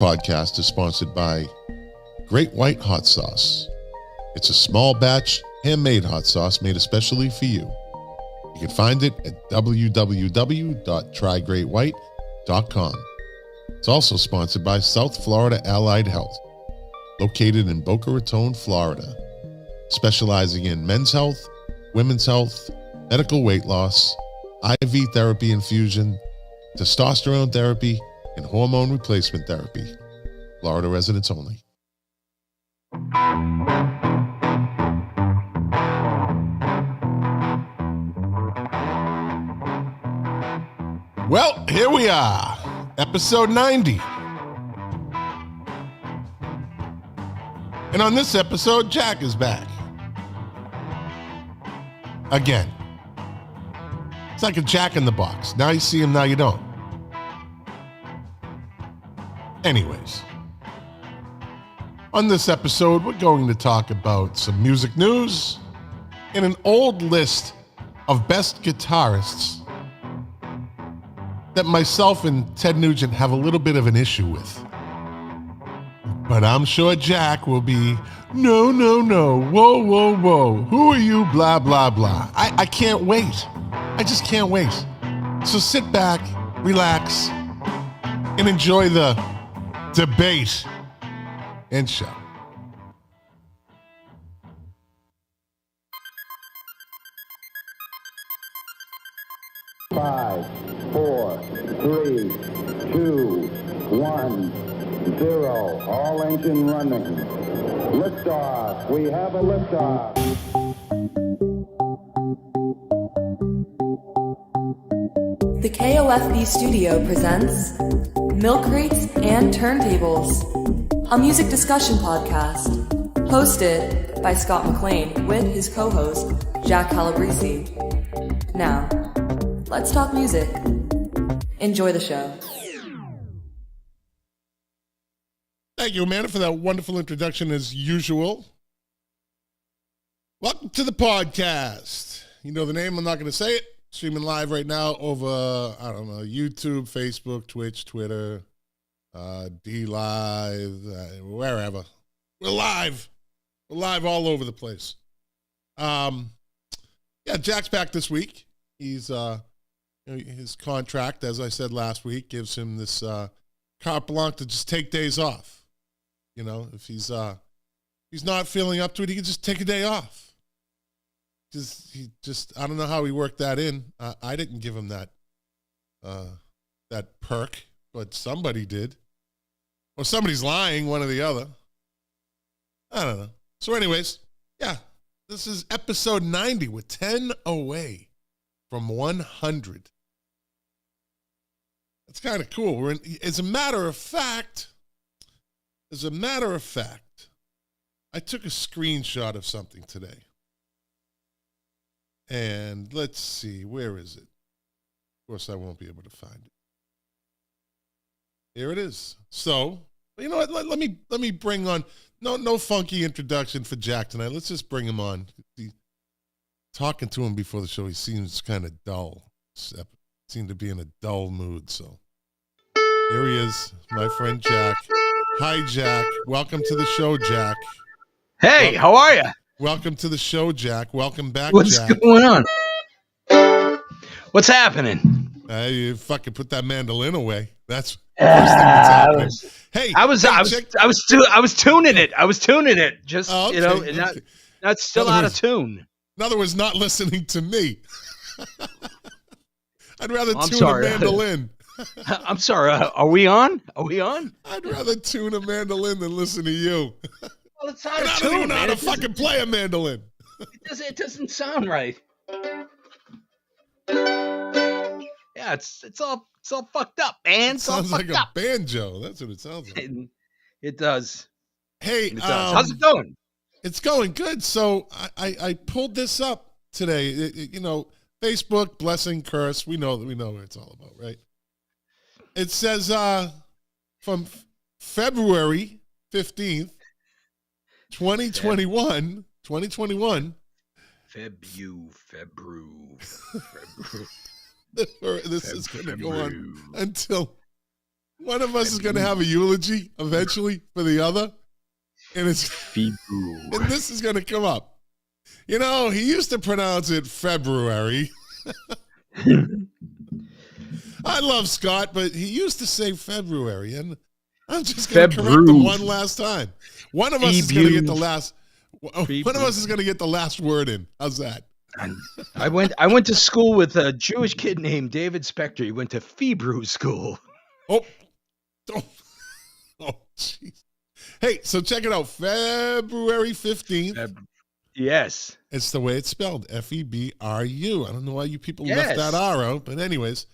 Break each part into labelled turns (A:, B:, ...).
A: Podcast is sponsored by Great White Hot Sauce. It's a small batch, handmade hot sauce made especially for you. You can find it at www.trygreatwhite.com. It's also sponsored by South Florida Allied Health, located in Boca Raton, Florida, specializing in men's health, women's health, medical weight loss, IV therapy infusion, testosterone therapy, and hormone replacement therapy. Florida residents only. Well, here we are, episode 90. And on this episode, Jack is back. Again. It's like a Jack in the Box. Now you see him, now you don't. Anyways, on this episode, we're going to talk about some music news and an old list of best guitarists that myself and Ted Nugent have a little bit of an issue with. But I'm sure Jack will be, no, whoa, who are you, blah, blah, blah. I can't wait. I just can't wait. So sit back, relax, and enjoy the debate and show.
B: Five, 4, 3, 2, 1, 0. All engine running. Liftoff. We have a liftoff.
C: The KOFB Studio presents Milk Crates and Turntables, a music discussion podcast hosted by Scott McLean with his co-host Jack Calabrese. Now, let's talk music. Enjoy the show.
A: Thank you, Amanda, for that wonderful introduction as usual. Welcome to the podcast. You know the name, I'm not going to say it. Streaming live right now over, YouTube, Facebook, Twitch, Twitter, D-Live, wherever. We're live. We're live all over the place. Jack's back this week. He's, his contract, as I said last week, gives him this carte blanche to just take days off. You know, if he's not feeling up to it, he can just take a day off. I don't know how he worked that in. I didn't give him that perk, but somebody did. Or somebody's lying, one or the other. I don't know. So anyways, this is episode 90. We're 10 away from 100. That's kind of cool. As a matter of fact, I took a screenshot of something today. And let's see, where is it? Of course, I won't be able to find it. Here it is. So, you know what? Let me bring on no funky introduction for Jack tonight. Let's just bring him on. Talking to him before the show, he seems kind of dull. Seemed to be in a dull mood. So here he is, my friend Jack. Hi, Jack. Welcome to the show, Jack.
D: Hey, how are you?
A: Welcome to the show, Jack. Welcome back, Jack.
D: What's going on? What's happening?
A: You fucking put that mandolin away. That's the first thing that's happening.
D: I was tuning it. I was tuning it. Just that's still out of tune.
A: In other words, not listening to me. I'd rather tune a mandolin.
D: I'm sorry. Are we on?
A: I'd rather tune a mandolin than listen to you.
D: Well, it's out of
A: I
D: tune.
A: don't even know how to fucking play a mandolin.
D: It doesn't sound right. Yeah, it's all fucked up, man.
A: It sounds like a banjo. That's what it sounds like.
D: It does.
A: Hey,
D: how's it going?
A: It's going good. So I pulled this up today. Facebook, blessing, curse. We know what it's all about, right? It says from February 15th, 2021.
D: February.
A: This is going to go on until One of us is going to have a eulogy eventually for the other, and and this is going to come up. You know, he used to pronounce it February. I love Scott, but he used to say February, and I'm just going to correct him one last time. One of us is going to get the last. One of us is going to get the last word in. How's that?
D: I went to school with a Jewish kid named David Spector. He went to Hebrew school.
A: Oh, jeez. Hey, so check it out. February 15th.
D: Yes.
A: It's the way it's spelled. Febru. I don't know why you people left that R out, but anyways.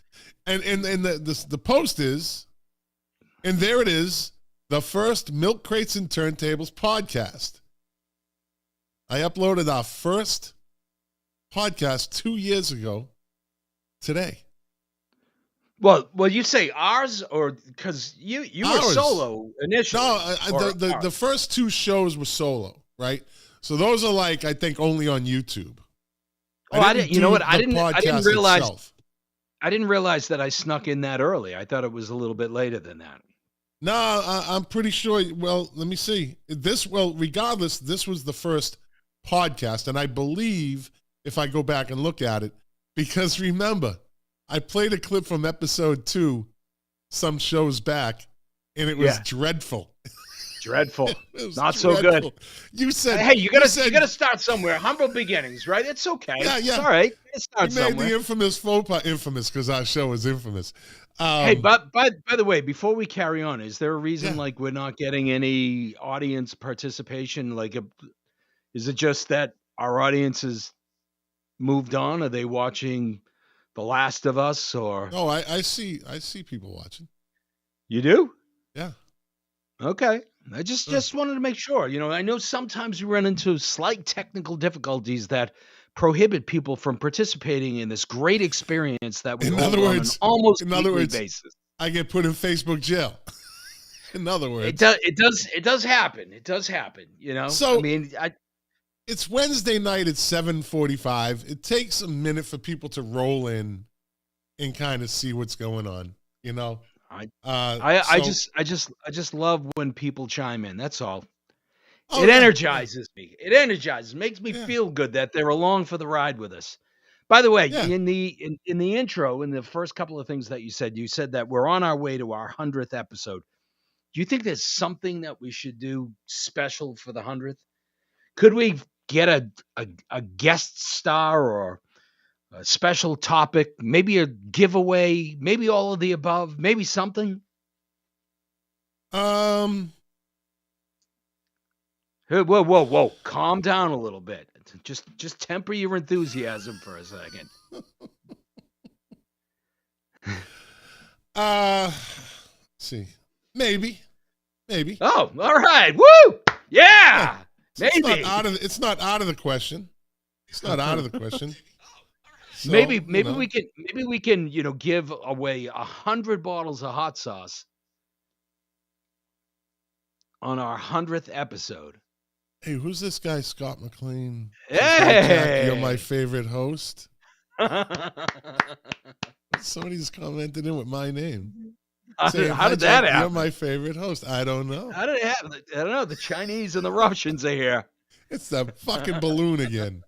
A: And the post is, and there it is, the first Milk Crates and Turntables podcast. I uploaded our first podcast 2 years ago today.
D: Well, you say ours, or because you were solo initially?
A: No, the first two shows were solo, right? So those are like, I think, only on YouTube.
D: Oh, I didn't. You know what? I didn't realize. Itself. I didn't realize that I snuck in that early. I thought it was a little bit later than that.
A: No, I'm pretty sure. Well, let me see. Regardless, this was the first podcast, and I believe, if I go back and look at it, because remember, I played a clip from episode 2 some shows back, and it was dreadful.
D: Dreadful. Not so good.
A: You said,
D: hey, you gotta start somewhere. Humble beginnings, right? It's okay. Yeah. It's all right. Start
A: you made the infamous faux pas infamous, because our show is infamous.
D: Hey, but by the way, before we carry on, is there a reason like we're not getting any audience participation? Like, is it just that our audience has moved on? Are they watching The Last of Us, or?
A: No, I see people watching.
D: You do?
A: Yeah.
D: Okay. I just wanted to make sure. You know, I know sometimes we run into slight technical difficulties that prohibit people from participating in this great experience that we hold on an almost weekly basis.
A: I get put in Facebook jail. In other words,
D: it does happen. It does happen. You know.
A: So I mean, it's Wednesday night at 7:45. It takes a minute for people to roll in and kind of see what's going on. You know. I just love when people chime in. That's all. It energizes me. It energizes, makes me feel good that they're along for the ride with us. By the way, in the intro, in the first couple of things that you said that we're on our way to our 100th episode. Do you think there's something that we should do special for the 100th? Could we get a guest star or a special topic, maybe a giveaway, maybe all of the above, maybe something? Whoa. Calm down a little bit. Just temper your enthusiasm for a second. See. Maybe.
D: Oh, all right. Woo! Yeah. Maybe.
A: It's not out of the question. It's not out of the question. So,
D: maybe we can give away 100 bottles of hot sauce on our 100th episode.
A: Hey, who's this guy, Scott McLean?
D: Hey,
A: you're my favorite host. Somebody's commented in with my name. Saying,
D: how did that happen?
A: You're my favorite host. I don't know.
D: How did it happen? I don't know. The Chinese and the Russians are here.
A: It's the fucking balloon again.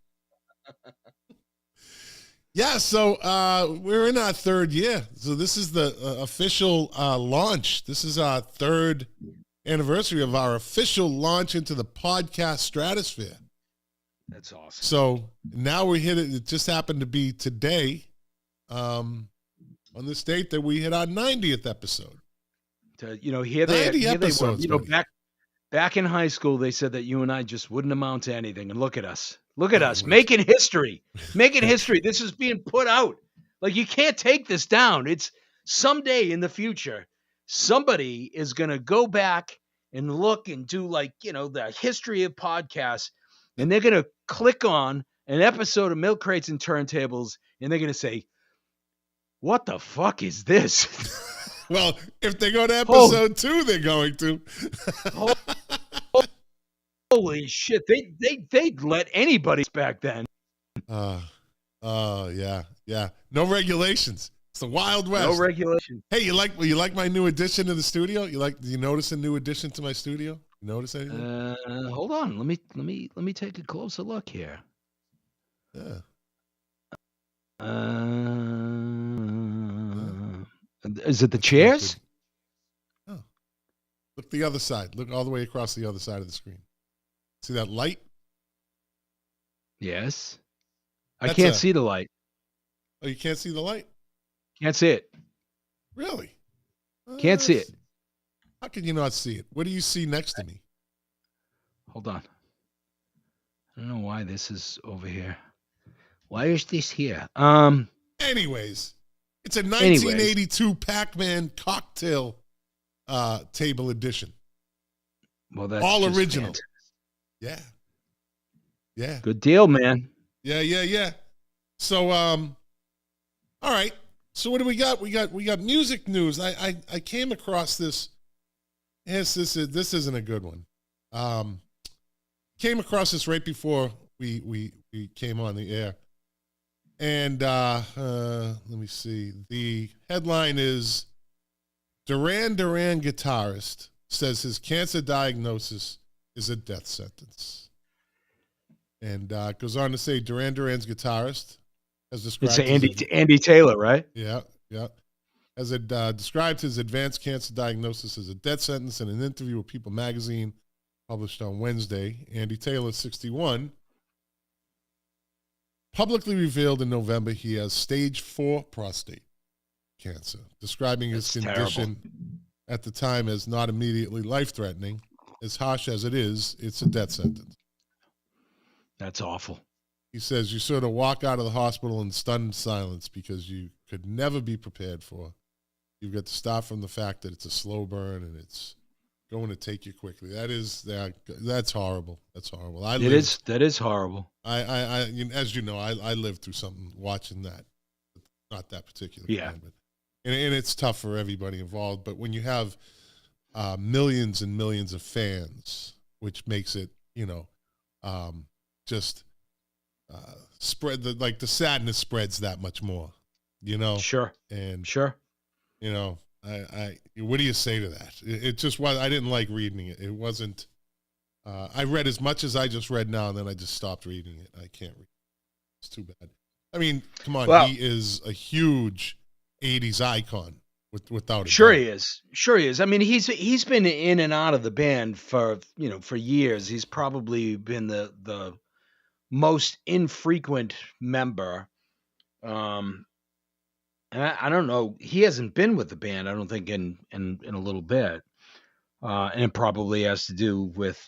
A: Yeah, so we're in our third year. So this is the official launch. This is our third anniversary of our official launch into the podcast stratosphere.
D: That's awesome.
A: So now we hit it. It just happened to be today on this date that we hit our 90th episode.
D: Here they were. Back in high school, they said that you and I just wouldn't amount to anything. And look at us. Look at us making history. Making history. This is being put out. Like, you can't take this down. It's someday in the future, somebody is going to go back and look and do the history of podcasts. And they're going to click on an episode of Milk Crates and Turntables. And they're going to say, what the fuck is this?
A: Well, if they go to episode 2, they're going to.
D: Holy shit! They'd let anybody back then.
A: Yeah. No regulations. It's the Wild West.
D: No regulation.
A: Hey, you like my new addition to the studio? Do you notice a new addition to my studio? You notice anything?
D: Hold on. Let me take a closer look here.
A: Yeah.
D: Is it the chairs?
A: Oh. Look the other side. Look all the way across the other side of the screen. See that light?
D: Yes. I can't see the light.
A: Oh, you can't see the light?
D: Can't see it.
A: Really?
D: Can't see it.
A: How can you not see it? What do you see next to me?
D: Hold on. I don't know why this is over here. Why is this here?
A: Anyways, it's a 1982 Pac-Man cocktail table edition.
D: Well, that's
A: all original.
D: Fantastic.
A: Yeah. Yeah.
D: Good deal, man.
A: Yeah. So, all right. So what do we got? We got music news. I came across this. Yes, this isn't a good one. Came across this right before we came on the air. And let me see. The headline is Duran Duran guitarist says his cancer diagnosis is a death sentence. And it goes on to say Duran Duran's guitarist has described...
D: It's Andy Taylor, right?
A: Yeah. As it described his advanced cancer diagnosis as a death sentence in an interview with People magazine published on Wednesday. Andy Taylor, 61, publicly revealed in November he has stage 4 prostate cancer, describing his condition at the time as not immediately life-threatening. As harsh as it is, it's a death sentence.
D: That's awful.
A: He says you sort of walk out of the hospital in stunned silence because you could never be prepared for. You've got to start from the fact that it's a slow burn and it's going to take you quickly. That's horrible. That's horrible. That is horrible. I as you know, I lived through something watching that. Not that particular band, but and it's tough for everybody involved. But when you have millions and millions of fans, which makes it, just spread the sadness spreads that much more,
D: Sure.
A: And
D: sure.
A: I what do you say to that? It just was. I didn't like reading it. It wasn't. I read as much as I just read now, and then I just stopped reading it. I can't read. It's too bad. I mean, come on. Well, he is a huge '80s icon, without a
D: sure
A: doubt.
D: He is. Sure he is. I mean, he's been in and out of the band for years. He's probably been the most infrequent member. And I don't know. He hasn't been with the band, I don't think, in a little bit. And it probably has to do with,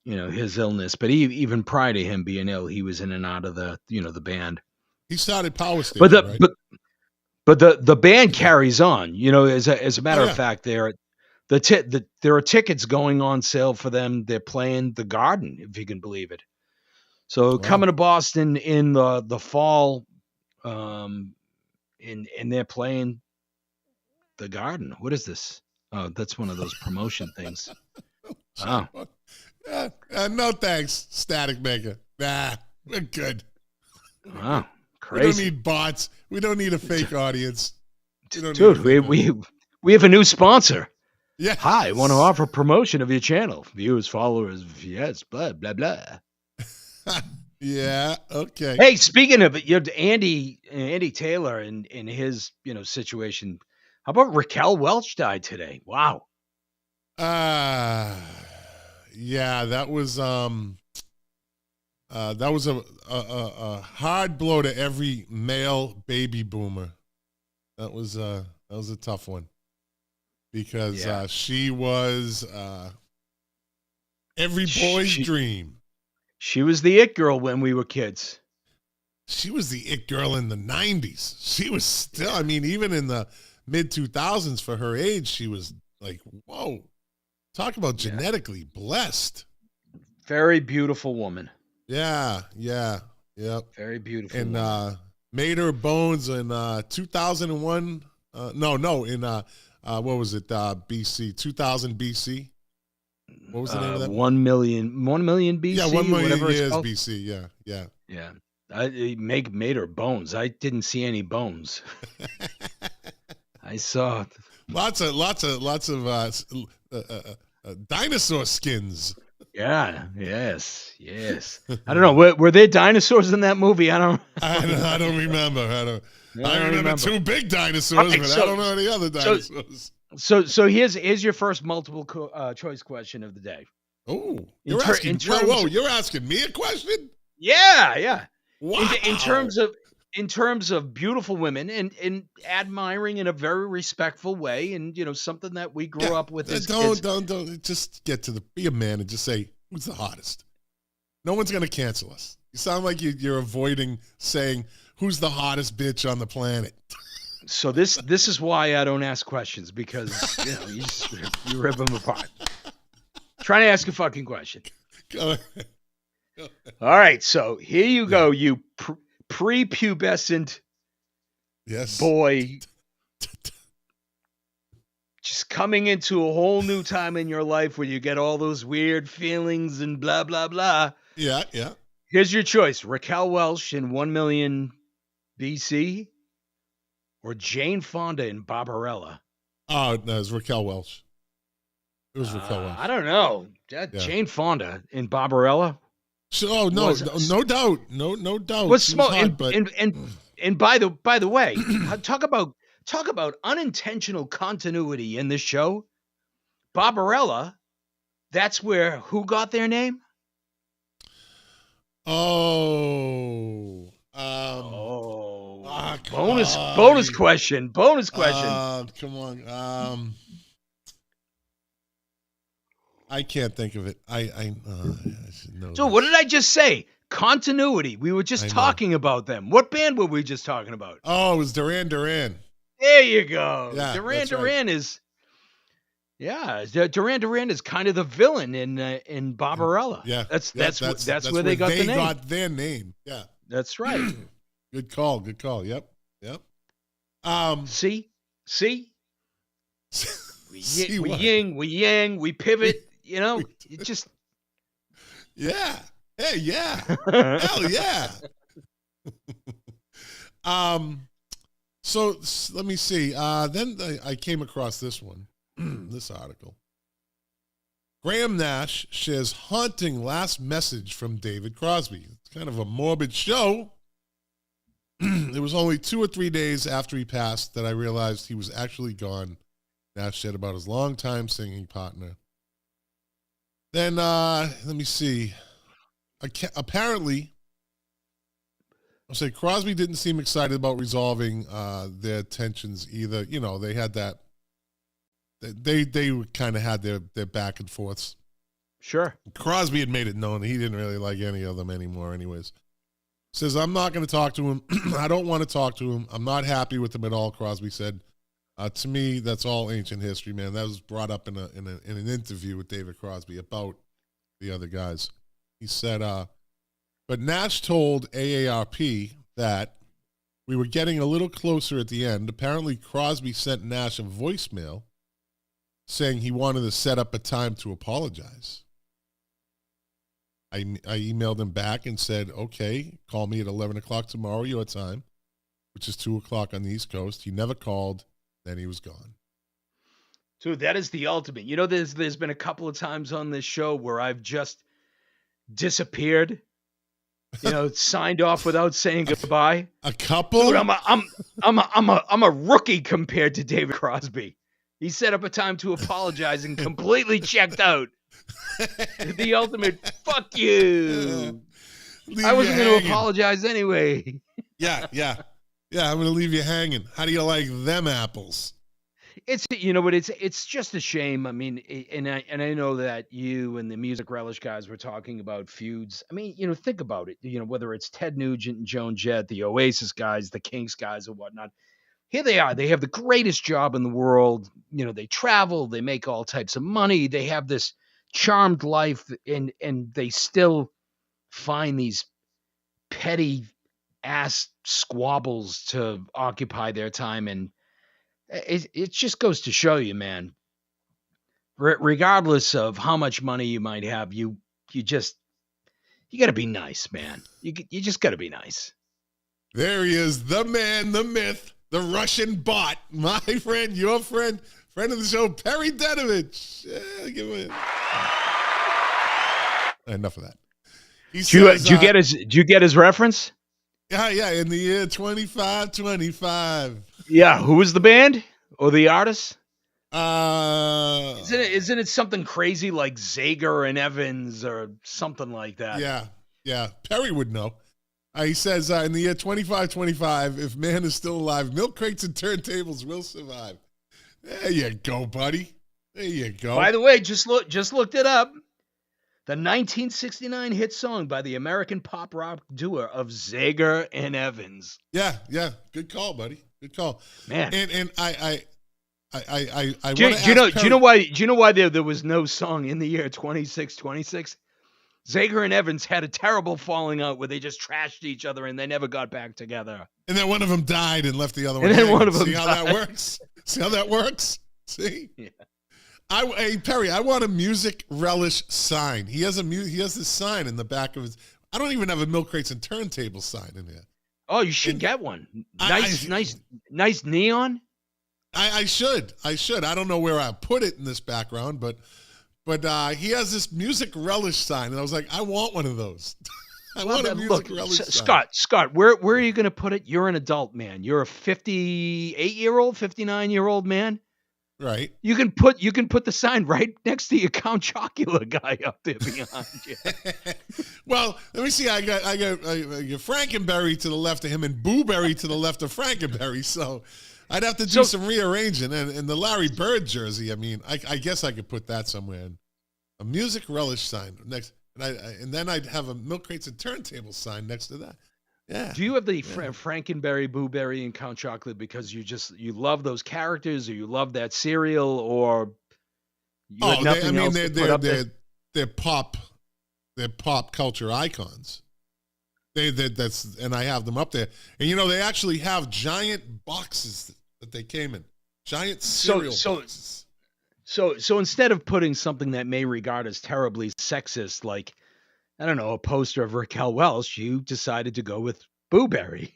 D: his illness. But even prior to him being ill, he was in and out of the band.
A: He started Power Station, right?
D: But the band carries on. As a matter of fact, there are tickets going on sale for them. They're playing the Garden, if you can believe it. So coming to Boston in the fall, and they're playing the Garden. What is this? Oh, that's one of those promotion things. Oh.
A: No thanks, Static Maker. Nah, we're good.
D: Wow, crazy.
A: We don't need bots. We don't need a fake audience.
D: Dude, we have a new sponsor.
A: Yeah.
D: Hi, want to offer promotion of your channel. Viewers, followers, yes, blah, blah, blah.
A: Yeah. Okay.
D: Hey, speaking of Andy Taylor and his situation, how about Raquel Welch died today? Wow.
A: Yeah, that was a hard blow to every male baby boomer. That was a tough one because she was every boy's dream.
D: She was the it girl when we were kids.
A: She was the it girl in the 90s. She was still, even in the mid 2000s for her age, she was like, whoa, talk about genetically blessed.
D: Very beautiful woman.
A: Yeah.
D: Very beautiful.
A: And made her bones in 2001. What was it? BC, 2000 BC. What was the name of that?
D: 1 million BC.
A: Yeah, 1 million years
D: called.
A: BC. Yeah.
D: Yeah. Made her bones. I didn't see any bones. I saw
A: lots of dinosaur skins.
D: Yeah. Yes. I don't know. Were there dinosaurs in that movie? I don't
A: remember. I remember 2 big dinosaurs, but I don't know any other dinosaurs.
D: So here's your first multiple choice question of the day.
A: Oh, you're asking me a question?
D: Yeah.
A: Wow.
D: In terms of beautiful women and admiring in a very respectful way, and something that we grew up with.
A: Don't just be a man and just say who's the hottest. No one's gonna cancel us. You sound like you're avoiding saying who's the hottest bitch on the planet.
D: So this is why I don't ask questions, because you rip them apart. Trying to ask a fucking question.
A: Go ahead.
D: All right, so here you go, you prepubescent boy, just coming into a whole new time in your life where you get all those weird feelings and blah blah blah.
A: Yeah.
D: Here's your choice: Raquel Welch in 1 Million BC, or Jane Fonda in Barbarella.
A: Oh no, it was Raquel Welch. It was Raquel Welch.
D: I don't know. Jane Fonda in Barbarella.
A: So, no doubt. No doubt.
D: What's small? And by the way, talk about unintentional continuity in this show. Barbarella, that's where who got their name? Bonus question.
A: Come on. I can't think of it. I should know.
D: So what did I just say? Continuity. We were just talking about them. What band were we just talking about?
A: Oh, it was Duran Duran.
D: There you go.
A: Yeah,
D: Duran Duran is kind of the villain in Barbarella.
A: Yeah.
D: That's where they got the name.
A: They got their name. Yeah.
D: That's right.
A: Good call. Yep.
D: See? We yin, we yang, we pivot. It just.
A: Yeah. Hey, yeah. Hell yeah. So let me see. Then I came across this one, this article. Graham Nash shares haunting last message from David Crosby. It's kind of a morbid show. It was only 2 or 3 days after he passed that I realized he was actually gone. Nash said about his longtime singing partner. Then, let me see. Apparently, I'll say Crosby didn't seem excited about resolving their tensions either. They had that. They kind of had their back and forths.
D: Sure.
A: Crosby had made it known that he didn't really like any of them anymore anyways. Says, I'm not going to talk to him. I don't want to talk to him. I'm not happy with him at all, Crosby said. To me, that's all ancient history, man. That was brought up in an interview with David Crosby about the other guys. He said, but Nash told AARP that we were getting a little closer at the end. Apparently, Crosby sent Nash a voicemail saying he wanted to set up a time to apologize. I emailed him back and said, okay, call me at 11 o'clock tomorrow, your time, which is 2 o'clock on the East Coast. He never called. Then he was gone.
D: Dude, that is the ultimate. There's been a couple of times on this show where I've just disappeared. Signed off without saying goodbye.
A: A couple?
D: Dude, I'm a rookie compared to David Crosby. He set up a time to apologize and completely checked out. The ultimate fuck you. I wasn't going to apologize anyway.
A: Yeah. I'm going to leave you hanging. How do you like them apples?
D: It's but it's just a shame. I mean, and I know that you and the Music Relish guys were talking about feuds. I mean, think about it. Whether it's Ted Nugent and Joan Jett, the Oasis guys, the Kinks guys, or whatnot. Here they are. They have the greatest job in the world. They travel. They make all types of money. They have this charmed life, and they still find these petty ass squabbles to occupy their time. And it just goes to show you, man, regardless of how much money you might have, you You got to be nice, man. You just got to be nice.
A: There he is, the man, the myth, the Russian bot, my friend, your friend of the show, Perry Denovich. Yeah, give him enough of that.
D: Did you get his reference?
A: Yeah, in the year 2525.
D: Yeah, who was the band or the artist?
A: Isn't
D: it something crazy like Zager and Evans or something like that?
A: Yeah. Perry would know. He says in the year 2525, if man is still alive, milk crates and turntables will survive. There you go, buddy. There you go.
D: By the way, just looked it up. The 1969 hit song by the American pop rock duo of Zager and Evans.
A: Yeah. Good call, buddy. Good call,
D: man.
A: And I
D: do you know why there was no song in the year 2626? Zager and Evans had a terrible falling out where they just trashed each other and they never got back together.
A: And then one of them died and left the other one.
D: And then one of them
A: See how that works? See how that works? See?
D: Yeah.
A: Hey Perry, I want a music relish sign. He has this sign in the back of his. I don't even have a milk crates and turntable sign in there.
D: Oh, you should get one. Nice neon.
A: I should. I don't know where I put it in this background, but he has this music relish sign, and I was like, I want one of those. I want a music relish sign.
D: Scott, where are you going to put it? You're an adult man. You're a 58-year-old, 59-year-old man.
A: Right.
D: You can put the sign right next to your Count Chocula guy up there behind you.
A: Well, let me see. I got Frankenberry to the left of him and Booberry to the left of Frankenberry. So I'd have to do some rearranging. And the Larry Bird jersey, I mean, I guess I could put that somewhere. A music relish sign next, and then I'd have a milk crates and turntable sign next to that. Yeah.
D: Do you have the Frankenberry, Booberry, and Count Chocolate because you love those characters, or you love that cereal, or you had nothing else to put up there?
A: They're pop culture icons. And I have them up there. And they actually have giant boxes that they came in, giant cereal boxes.
D: So instead of putting something that may regard as terribly sexist, like, I don't know, a poster of Raquel Welch, you decided to go with Booberry.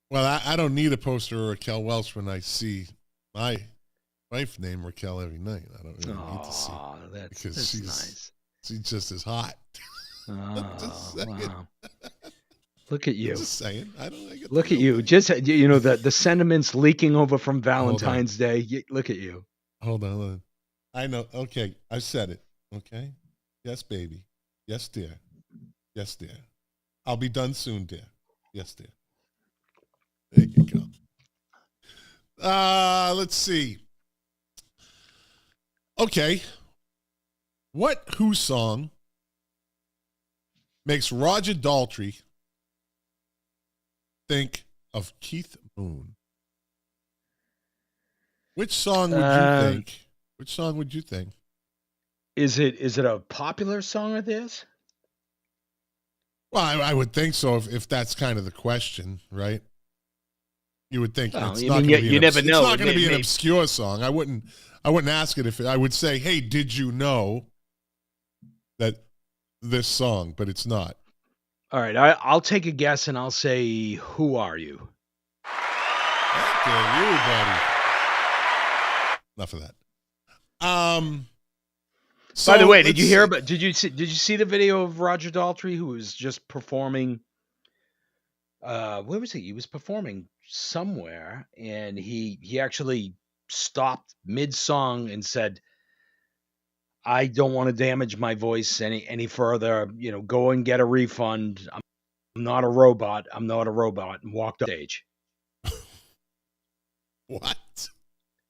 A: Well, I don't need a poster of Raquel Welch when I see my wife named Raquel every night. I don't really need to see because she's just as hot.
D: Wow. Look at you.
A: Just saying.
D: Look at you. Just the sentiments leaking over from Valentine's Day. Look at you.
A: Hold on. I know. Okay, I said it. Okay. Yes, baby. Yes, dear. Yes, dear. I'll be done soon, dear. Yes, dear. There you go. Let's see. Okay. What Who song makes Roger Daltrey think of Keith Moon? Which song would you think? Which song would you think?
D: Is it a popular song of theirs?
A: Well, I would think so if that's kind of the question, right? You would think it's not going to be an obscure song. I wouldn't ask it if I would say, "Hey, did you know that this song?" But it's not.
D: All right, I'll take a guess and I'll say, "Who Are You?"
A: After you, buddy. Enough of that.
D: By the way, did you see the video of Roger Daltrey, who was just performing? Where was he? He was performing somewhere, and he actually stopped mid-song and said, "I don't want to damage my voice any further. Go and get a refund. I'm not a robot. I'm not a robot," and walked off stage.
A: What?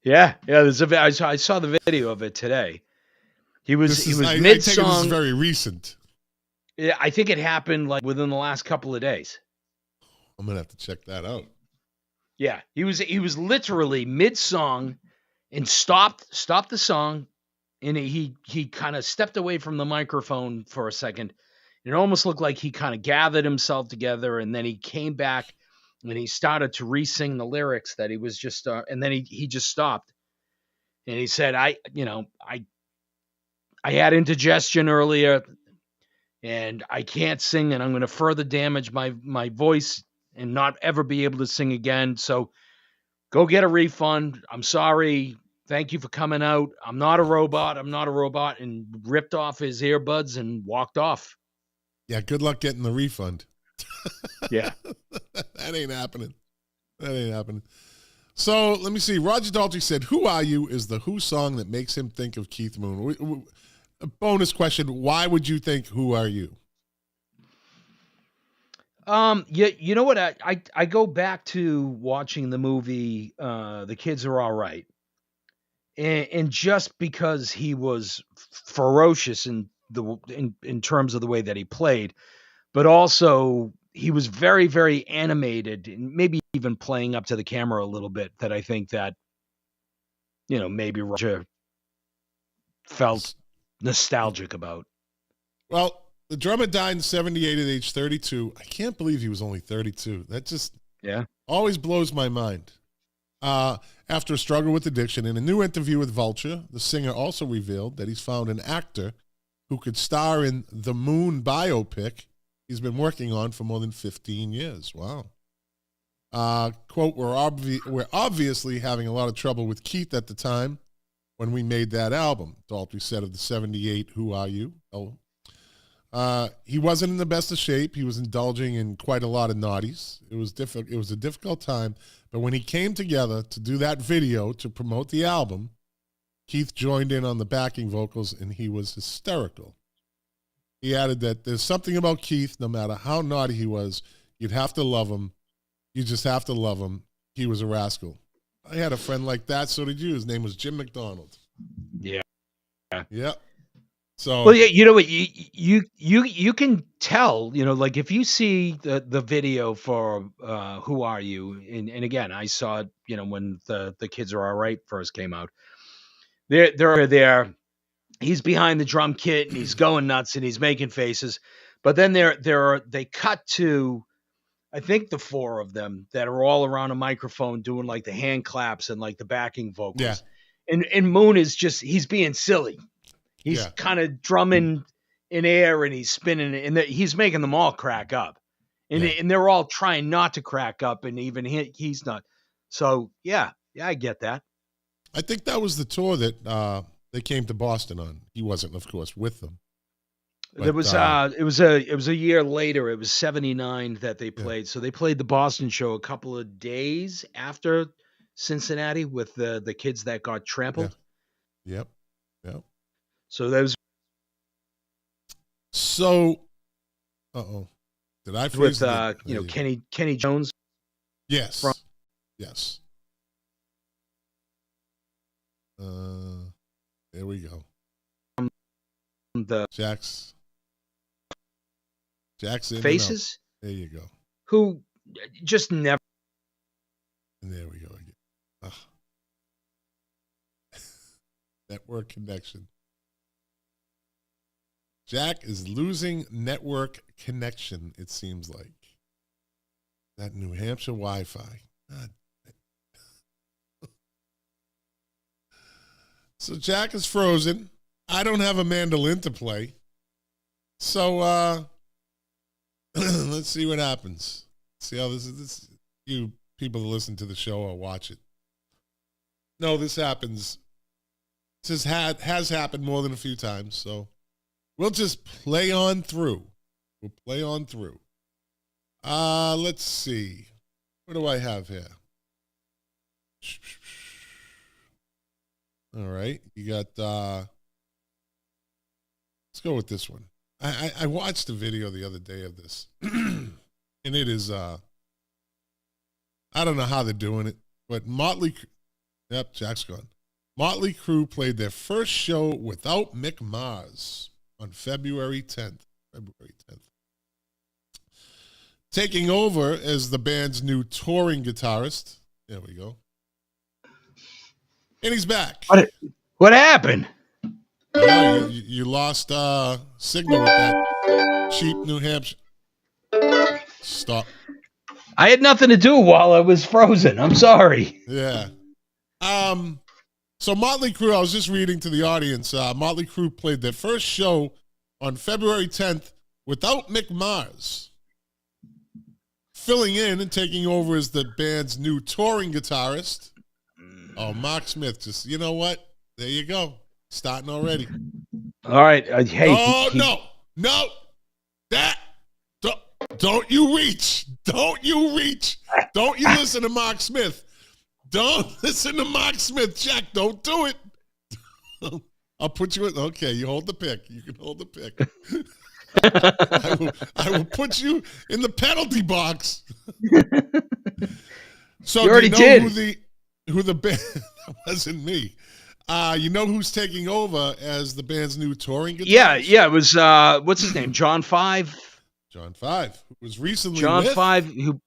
D: Yeah. I saw the video of it today. He was mid-song.
A: This is very recent.
D: Yeah, I think it happened like within the last couple of days.
A: I'm gonna have to check that out.
D: Yeah, he was literally mid-song and stopped the song, and he kind of stepped away from the microphone for a second. It almost looked like he kind of gathered himself together, and then he came back and he started to re-sing the lyrics that he was just, and then he just stopped, and he said, I had indigestion earlier. and I can't sing, and I'm going to further damage my voice and not ever be able to sing again. So go get a refund. I'm sorry. Thank you for coming out. I'm not a robot. And ripped off his earbuds and walked off.
A: Yeah, good luck getting the refund.
D: Yeah.
A: That ain't happening. So let me see. Roger Daltrey said, "Who Are You" is the Who song that makes him think of Keith Moon. A bonus question. Why would you think Who Are You?
D: You know what? I go back to watching the movie, The Kids Are All Right. And just because he was ferocious in terms of the way that he played, but also he was very, very animated and maybe even playing up to the camera a little bit, that I think that, maybe Roger felt nostalgic about. Well,
A: the drummer died in 78 at age 32. I can't believe he was only 32. That just always blows my mind. After a struggle with addiction, in a new interview with Vulture, the singer also revealed that he's found an actor who could star in the Moon biopic he's been working on for more than 15 years. Wow. Quote, we're obviously having a lot of trouble with Keith at the time when we made that album, Daltrey said of the 78 Who Are You? He wasn't in the best of shape. He was indulging in quite a lot of naughties. It was a difficult time. But when he came together to do that video to promote the album, Keith joined in on the backing vocals, and he was hysterical. He added that there's something about Keith, no matter how naughty he was, you'd have to love him. You just have to love him. He was a rascal. I had a friend like that, so did you. His name was Jim McDonald.
D: Yeah.
A: Yep. So,
D: well, yeah, you know what, you can tell, like if you see the video for Who Are You, and again, I saw it, when the Kids Are All Right first came out. They're there. He's behind the drum kit and he's going nuts and he's making faces, but then they cut to, I think, the four of them that are all around a microphone doing like the hand claps and like the backing vocals.
A: Yeah.
D: And Moon is he's being silly. He's kind of drumming in air and he's spinning it, and he's making them all crack up. And they're all trying not to crack up, and even he's not. So, I get that.
A: I think that was the tour that they came to Boston on. He wasn't, of course, with them. But,
D: it was a year later. It was 79 that they played. So they played the Boston show a couple of days after Cincinnati with the kids that got trampled.
A: Yep.
D: So those.
A: So, did I freeze
D: with Kenny Jones?
A: Yes. Yes. There we go.
D: The
A: Jack's
D: Faces.
A: There you go.
D: Who just never.
A: And there we go again. Network connection. Jack is losing network connection, it seems like. That New Hampshire Wi-Fi. So Jack is frozen. I don't have a mandolin to play. So let's see what happens. See how this is. You people that listen to the show or watch it. No, this happens. This has happened more than a few times, so we'll just play on through. Let's see. What do I have here? All right. You got, let's go with this one. I watched a video the other day of this. And it is, I don't know how they're doing it, but Jack's gone. Motley Crue played their first show without Mick Mars on February 10th. Taking over as the band's new touring guitarist. There we go. And he's back.
D: What happened?
A: Yeah, you lost signal with that cheap New Hampshire. Stop.
D: I had nothing to do while I was frozen. I'm sorry.
A: Yeah. So Motley Crue, I was just reading to the audience. Motley Crue played their first show on February 10th without Mick Mars filling in and taking over as the band's new touring guitarist. Oh, Mark Smith, just, you know what? There you go. Starting already.
D: All right. Hey.
A: No. Don't you reach. Don't you reach. Don't you listen to Mark Smith. Don't listen to Mark Smith, Jack. Don't do it. I'll put you in. Okay, you hold the pick. You can hold the pick. I will put you in the penalty box. So
D: you already did.
A: Who the band? That wasn't me. You know who's taking over as the band's new touring guitarist?
D: Yeah. It was what's his name? John Five.
A: John Five, who was recently
D: John
A: with...
D: Five, who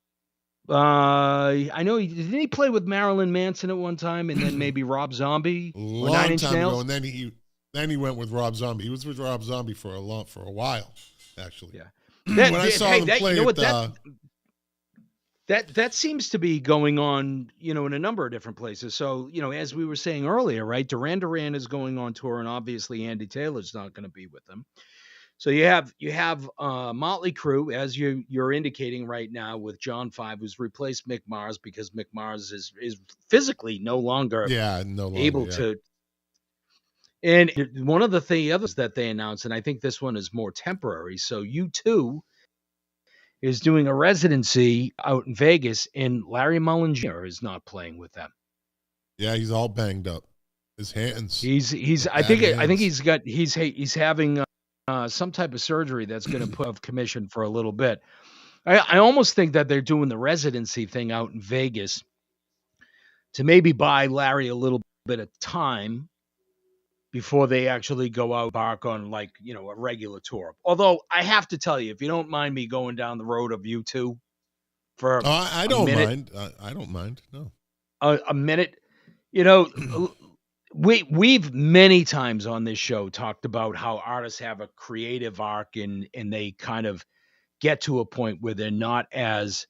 D: I know didn't he play with Marilyn Manson at one time, and then maybe Rob Zombie or Nine Inch Nails?
A: And then he went with Rob Zombie. He was with Rob Zombie for a while, actually.
D: Yeah.
A: When I saw them play
D: that seems to be going on, in a number of different places. So, as we were saying earlier, right? Duran Duran is going on tour, and obviously Andy Taylor's not going to be with them. So you have Motley Crue, as you're indicating right now, with John Five, who's replaced Mick Mars because Mick Mars is physically no longer able to. And one of the others that they announced, and I think this one is more temporary. So U2 is doing a residency out in Vegas, and Larry Mullen Jr. is not playing with them.
A: Yeah, he's all banged up. His hands.
D: I think he's having some type of surgery that's going to put off commission for a little bit. I almost think that they're doing the residency thing out in Vegas to maybe buy Larry a little bit of time before they actually go out embark on a regular tour. Although I have to tell you, if you don't mind me going down the road of U2 for
A: I don't mind. I don't mind. No.
D: A minute, We've many times on this show talked about how artists have a creative arc and they kind of get to a point where they're not as,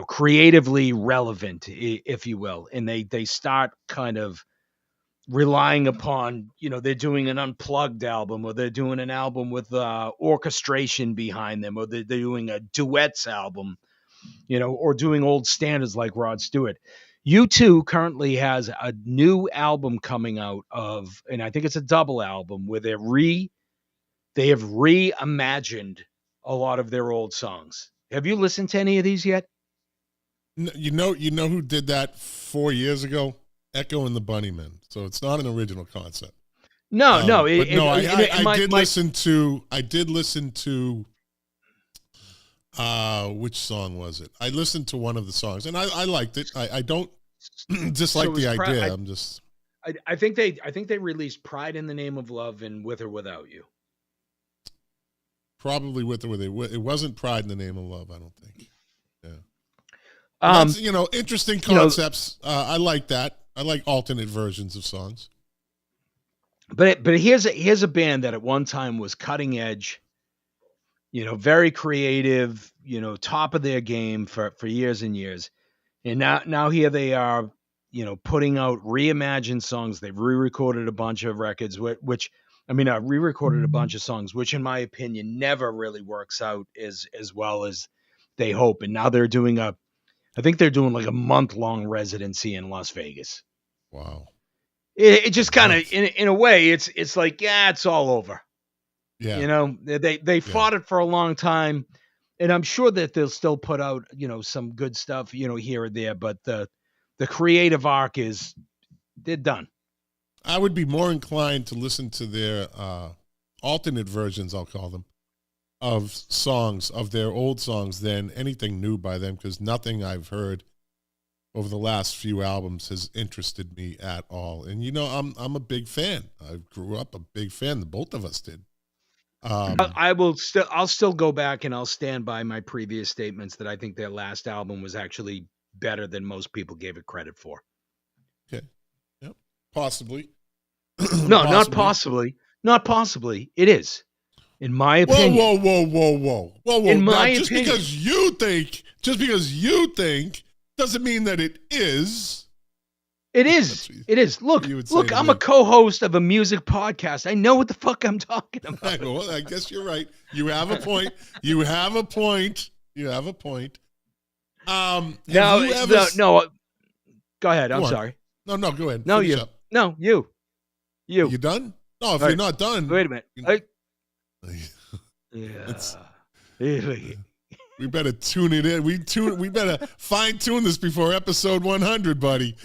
D: creatively relevant, if you will. And they start kind of relying upon, they're doing an unplugged album, or they're doing an album with orchestration behind them, or they're doing a duets album, or doing old standards like Rod Stewart. U2 currently has a new album coming out and I think it's a double album where they have reimagined a lot of their old songs. Have you listened to any of these yet?
A: You know who did that 4 years ago? Echo and the Bunnymen. So it's not an original concept.
D: I
A: did listen to which song was it? I listened to one of the songs and I liked it. I don't dislike the idea.
D: I think they released Pride in the Name of Love and With or Without You.
A: Probably With or Without You. It wasn't Pride in the Name of Love, I don't think. Yeah. That's, interesting concepts. I like that. I like alternate versions of songs.
D: But here's a band that at one time was cutting edge, very creative, top of their game for years and years. And now here they are, putting out reimagined songs. They've re-recorded a bunch of records, re-recorded a bunch of songs, which in my opinion never really works out as well as they hope. And now they're doing I think they're doing like a month-long residency in Las Vegas.
A: Wow.
D: It just kind of, in a way, it's like, it's all over.
A: Yeah.
D: They fought it for a long time, and I'm sure that they'll still put out, some good stuff, here or there, but the creative arc they're done.
A: I would be more inclined to listen to their alternate versions, I'll call them, of songs, of their old songs than anything new by them, because nothing I've heard over the last few albums has interested me at all. And, I'm a big fan. I grew up a big fan. The both of us did.
D: I'll still go back and I'll stand by my previous statements that I think their last album was actually better than most people gave it credit for.
A: Okay. Yep. Possibly.
D: No, not possibly. Not possibly. It is. In my opinion.
A: Whoa.
D: In my
A: opinion. Just because you think doesn't mean that it is.
D: It is. It is. Look, I'm a co-host of a music podcast. I know what the fuck I'm talking about.
A: Well, I guess you're right. You have a point. You have a point.
D: No. Go ahead. I'm sorry.
A: No, go ahead.
D: No, you. No, you.
A: You done? No, if you're not done.
D: Wait a minute.
A: We better tune it in. We better fine tune this before episode 100, buddy.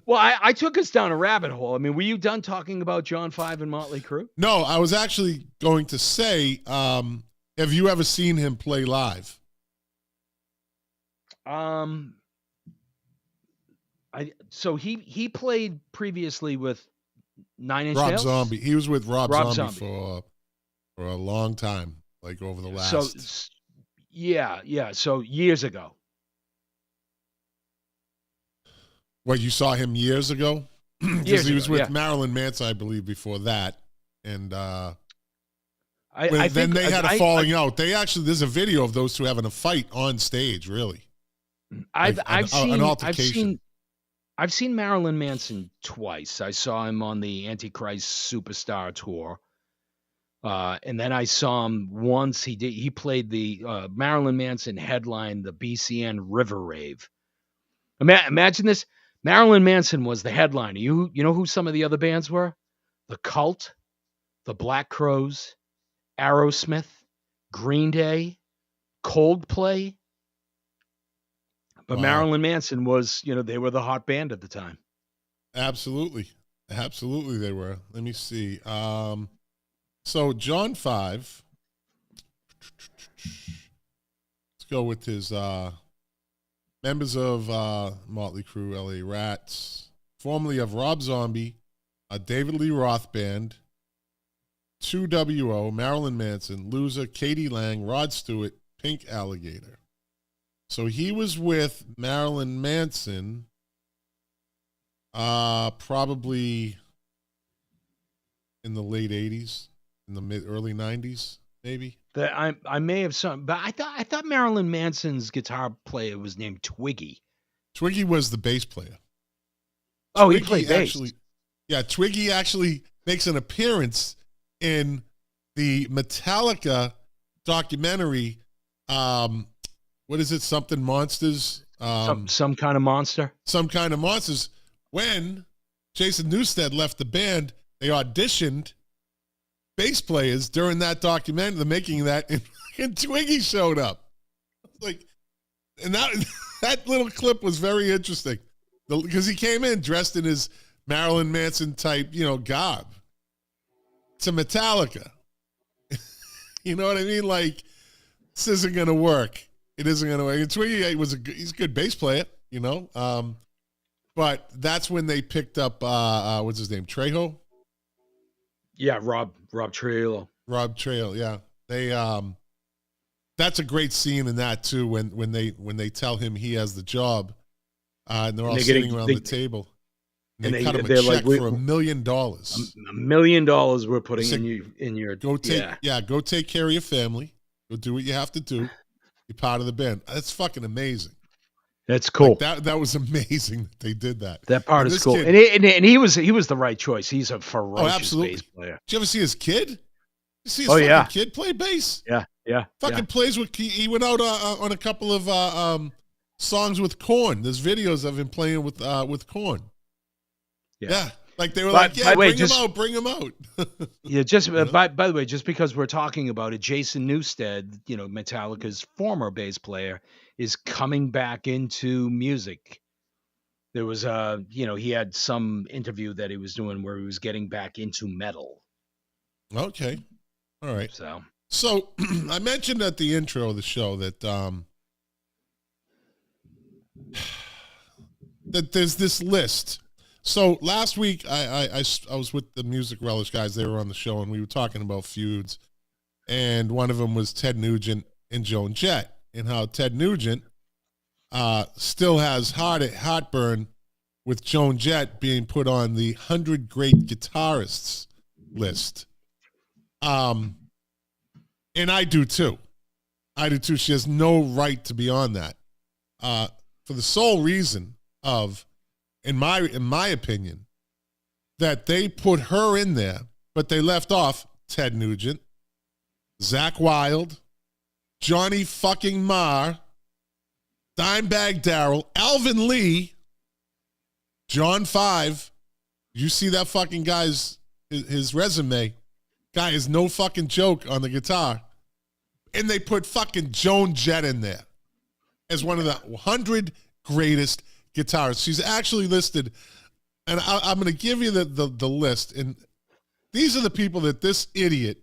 D: Well, I took us down a rabbit hole. I mean, were you done talking about John 5 and Motley Crue?
A: No, I was actually going to say, have you ever seen him play live?
D: So he played previously with Nine Inch
A: Rob
D: Nails?
A: Zombie. He was with Rob Zombie for a long time, like over the last.
D: So yeah. So years ago.
A: What, you saw him years ago? Because he was with Marilyn Manson, I believe, before that, and then they had a falling out. They actually, there's a video of those two having a fight on stage. Really,
D: I've seen Marilyn Manson twice. I saw him on the Antichrist Superstar tour, and then I saw him once. He played the Marilyn Manson headline the BCN River Rave. Imagine this. Marilyn Manson was the headliner. You know who some of the other bands were? The Cult, the Black Crowes, Aerosmith, Green Day, Coldplay. But wow. Marilyn Manson was, they were the hot band at the time.
A: Absolutely they were. Let me see. So John 5. Let's go with his members of Motley Crue, LA Rats, formerly of Rob Zombie, David Lee Roth Band, 2WO, Marilyn Manson, Loser, Katie Lang, Rod Stewart, Pink Alligator. So he was with Marilyn Manson probably in the late 80s, in the early 90s, maybe.
D: I may have some, but I thought Marilyn Manson's guitar player was named Twiggy.
A: Twiggy was the bass player.
D: Oh, Twiggy, he played bass.
A: Twiggy actually makes an appearance in the Metallica documentary. What is it? Something Monsters.
D: Some kind of monster.
A: Some kind of monsters. When Jason Newsted left the band, they auditioned bass players during that documentary, the making of that, and Twiggy showed up. And that little clip was very interesting because he came in dressed in his Marilyn Manson type, garb to Metallica. You know what I mean? Like, this isn't going to work. It isn't going to work. And Twiggy he's a good bass player, but that's when they picked up, what's his name? Trejo?
D: Yeah, Rob Trujillo.
A: Rob Trujillo, yeah. They that's a great scene in that too when they tell him he has the job, and they're all sitting around the table. And they cut him a check for $1 million.
D: $1 million we're putting in your
A: go take care of your family. Go do what you have to do. You're part of the band. That's fucking amazing.
D: That's cool.
A: That was amazing that they did that.
D: That part is cool. Kid, and he was the right choice. He's a ferocious bass player.
A: Did you ever see his kid? You see his kid play bass?
D: Yeah.
A: Fucking plays with. He went out on a couple of songs with Korn. There's videos of him playing with Korn. Yeah. Like they were bring him out.
D: Yeah, by the way, just because we're talking about it, Jason Newsted, Metallica's former bass player, is coming back into music. There was he had some interview that he was doing where he was getting back into metal.
A: Okay. All right. So I mentioned at the intro of the show that that there's this list. So last week I was with the Music Relish guys. They were on the show and we were talking about feuds, and one of them was Ted Nugent and Joan Jett, and how Ted Nugent still has heartburn with Joan Jett being put on the 100 Great Guitarists list. And I do too. She has no right to be on that. For the sole reason of, in my opinion, that they put her in there, but they left off Ted Nugent, Zakk Wylde, Johnny fucking Marr, Dimebag Darrell, Alvin Lee, John Five. You see that fucking guy's his resume. Guy is no fucking joke on the guitar. And they put fucking Joan Jett in there as one of the 100 greatest guitarists. She's actually listed, and I'm going to give you the list. And these are the people that this idiot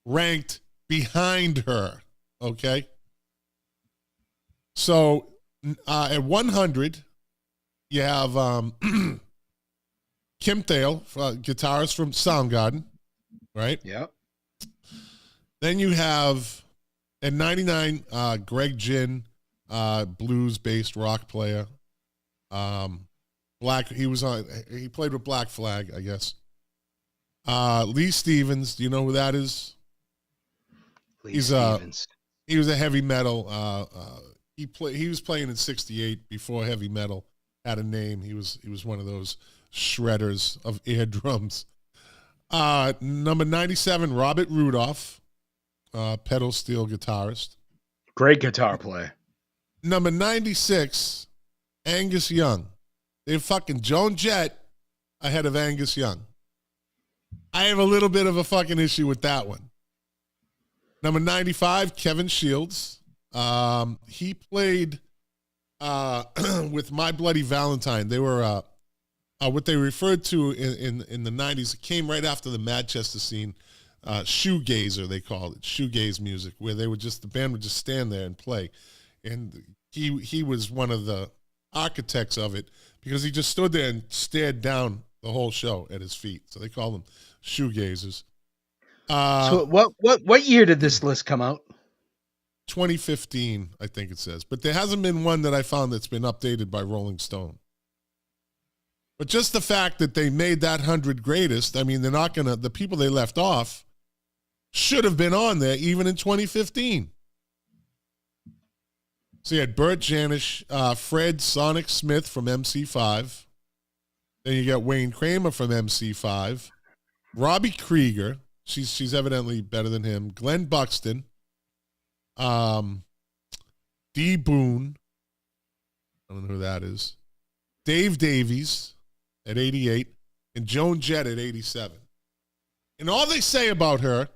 A: ranked behind her, okay? So at 100, you have Kim Thale, guitarist from Soundgarden, right?
D: Yep.
A: Then you have at 99, Greg Ginn, blues-based rock player. He played with Black Flag, I guess. Lee Stevens, do you know who that is? Lee Stevens. He was a heavy metal. He was playing in '68 before heavy metal had a name. He was one of those shredders of eardrums. Number 97, Robert Rudolph, pedal steel guitarist.
D: Great guitar player.
A: Number 96, Angus Young. They have fucking Joan Jett ahead of Angus Young. I have a little bit of a fucking issue with that one. Number 95, Kevin Shields. He played with My Bloody Valentine. They were what they referred to in the 90s. It came right after the Manchester scene. Shoegazer, they called it. Shoegaze music, where the band would just stand there and play. And he was one of the architects of it because he just stood there and stared down the whole show at his feet. So they called them shoegazers.
D: So what year did this list come out?
A: 2015, I think it says. But there hasn't been one that I found that's been updated by Rolling Stone. But just the fact that they made that 100 greatest, I mean, they're not going to, the people they left off should have been on there even in 2015. So you had Bert Janisch, Fred Sonic Smith from MC5. Then you got Wayne Kramer from MC5. Robbie Krieger, she's evidently better than him. Glenn Buxton. D. Boone. I don't know who that is. Dave Davies at 88. And Joan Jett at 87. And all they say about her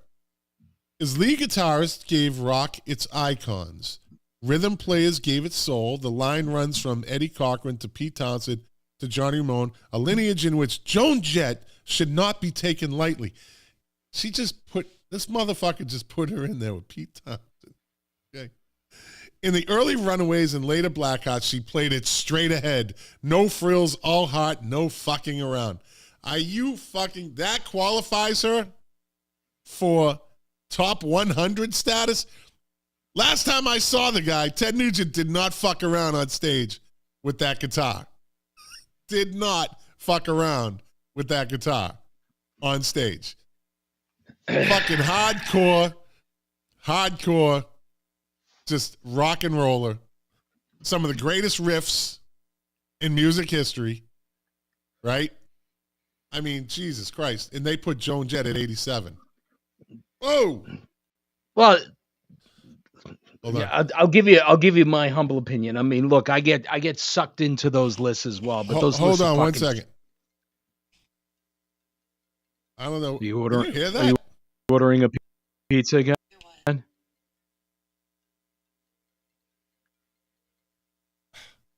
A: is lead guitarist gave rock its icons. Rhythm players gave it soul. The line runs from Eddie Cochran to Pete Townsend to Johnny Ramone, a lineage in which Joan Jett should not be taken lightly. This motherfucker just put her in there with Pete Townsend. Okay. In the early Runaways and later Blackhearts, she played it straight ahead. No frills, all heart, no fucking around. That qualifies her for top 100 status? Last time I saw the guy, Ted Nugent did not fuck around on stage with that guitar. Did not fuck around with that guitar on stage. Fucking hardcore, just rock and roller. Some of the greatest riffs in music history, right? I mean, Jesus Christ. And they put Joan Jett at 87. Whoa!
D: Well, yeah, I'll give you my humble opinion. I mean, look, I get sucked into those lists as well, but those
A: hold
D: lists
A: on 1 second. I don't know.
D: You
A: hear that?
D: Are you ordering a pizza again?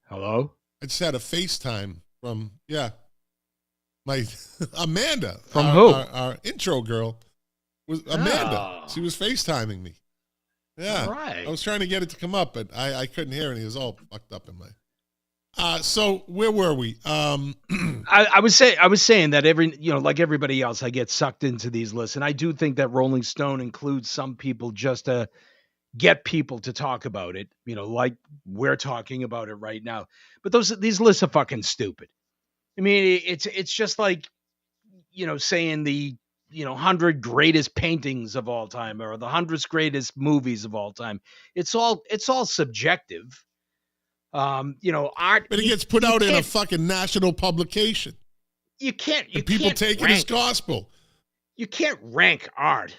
D: Hello?
A: I just had a FaceTime from my Amanda.
D: From who?
A: Our intro girl was Amanda.
D: Oh.
A: She was FaceTiming me. Yeah,
D: right.
A: I was trying to get it to come up, but I couldn't hear it. It was all fucked up in my. So where were we?
D: I was saying that like everybody else, I get sucked into these lists, and I do think that Rolling Stone includes some people just to get people to talk about it. Like we're talking about it right now. But these lists are fucking stupid. I mean, it's just like saying the 100 greatest paintings of all time or the 100 greatest movies of all time. It's all subjective. Art.
A: But it gets put out in a fucking national publication.
D: You can't.
A: People take it as gospel.
D: You can't rank art.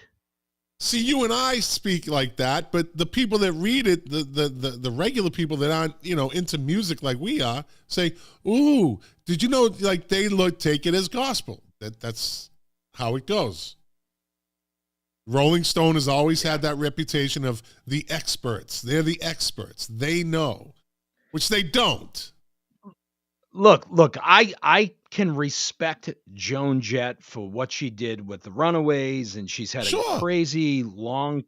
A: See, you and I speak like that, but the people that read it, the regular people that aren't, into music like we are, say, "Ooh, did you know?" Like they take it as gospel. That's how it goes. Rolling Stone has always had that reputation of the experts. They're the experts. They know, which they don't.
D: Look, I can respect Joan Jett for what she did with the Runaways, and she's had a crazy long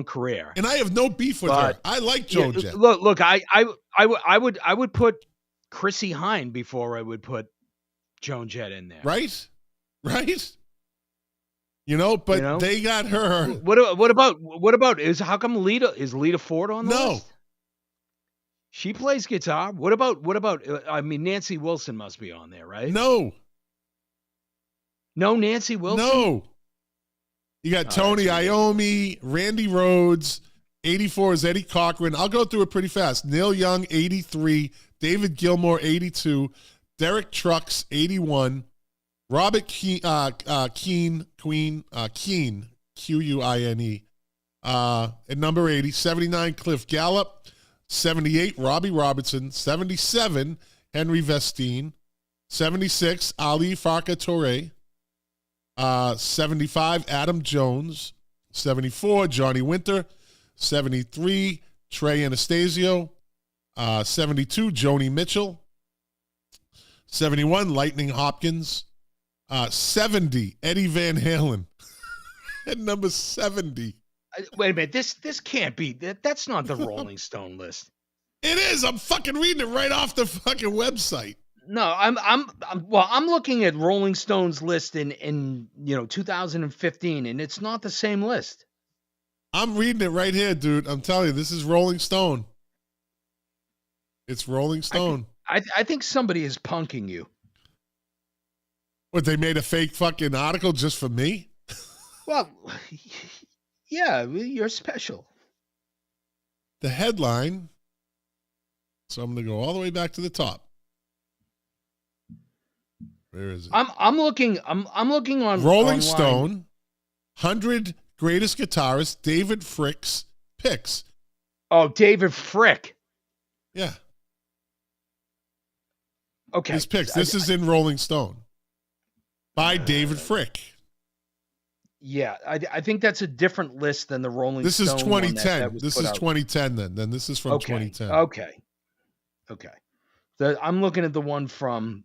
D: career.
A: And I have no beef with her. I like Joan Jett.
D: Look, I would put Chrissie Hynde before I would put Joan Jett in there.
A: Right? But they got her.
D: What about how come Lita Ford on the list? She plays guitar. What about Nancy Wilson must be on there, right?
A: No,
D: Nancy Wilson?
A: No. You got Tony Iommi, Randy Rhoads, 84 is Eddie Cochran. I'll go through it pretty fast. Neil Young, 83, David Gilmour, 82, Derek Trucks, 81, Robert Keane, Queen, Quine, at number 80, 79, Cliff Gallup, 78, Robbie Robertson, 77, Henry Vestine, 76, Ali Farka Touré, 75, Adam Jones, 74, Johnny Winter, 73, Trey Anastasio, 72, Joni Mitchell, 71, Lightning Hopkins, 70, Eddie Van Halen, at number 70.
D: Wait a minute. This can't be. That's not the Rolling Stone list.
A: It is. I'm fucking reading it right off the fucking website.
D: No, I'm looking at Rolling Stone's list in 2015, and it's not the same list.
A: I'm reading it right here, dude. I'm telling you, this is Rolling Stone. It's Rolling Stone.
D: I think somebody is punking you.
A: What, they made a fake fucking article just for me?
D: Well, yeah, you're special.
A: The headline. So I'm going to go all the way back to the top. Where is it?
D: I'm looking on
A: Rolling
D: online.
A: Stone, 100 greatest guitarists, David Frick's picks.
D: Oh, David Frick.
A: Yeah.
D: Okay.
A: His picks. This is in Rolling Stone by David Frick.
D: Yeah, I think that's a different list than the Rolling
A: This
D: Stone.
A: Is 2010.
D: That
A: this is 2010 then. Then this is from 2010.
D: Okay. I'm looking at the one from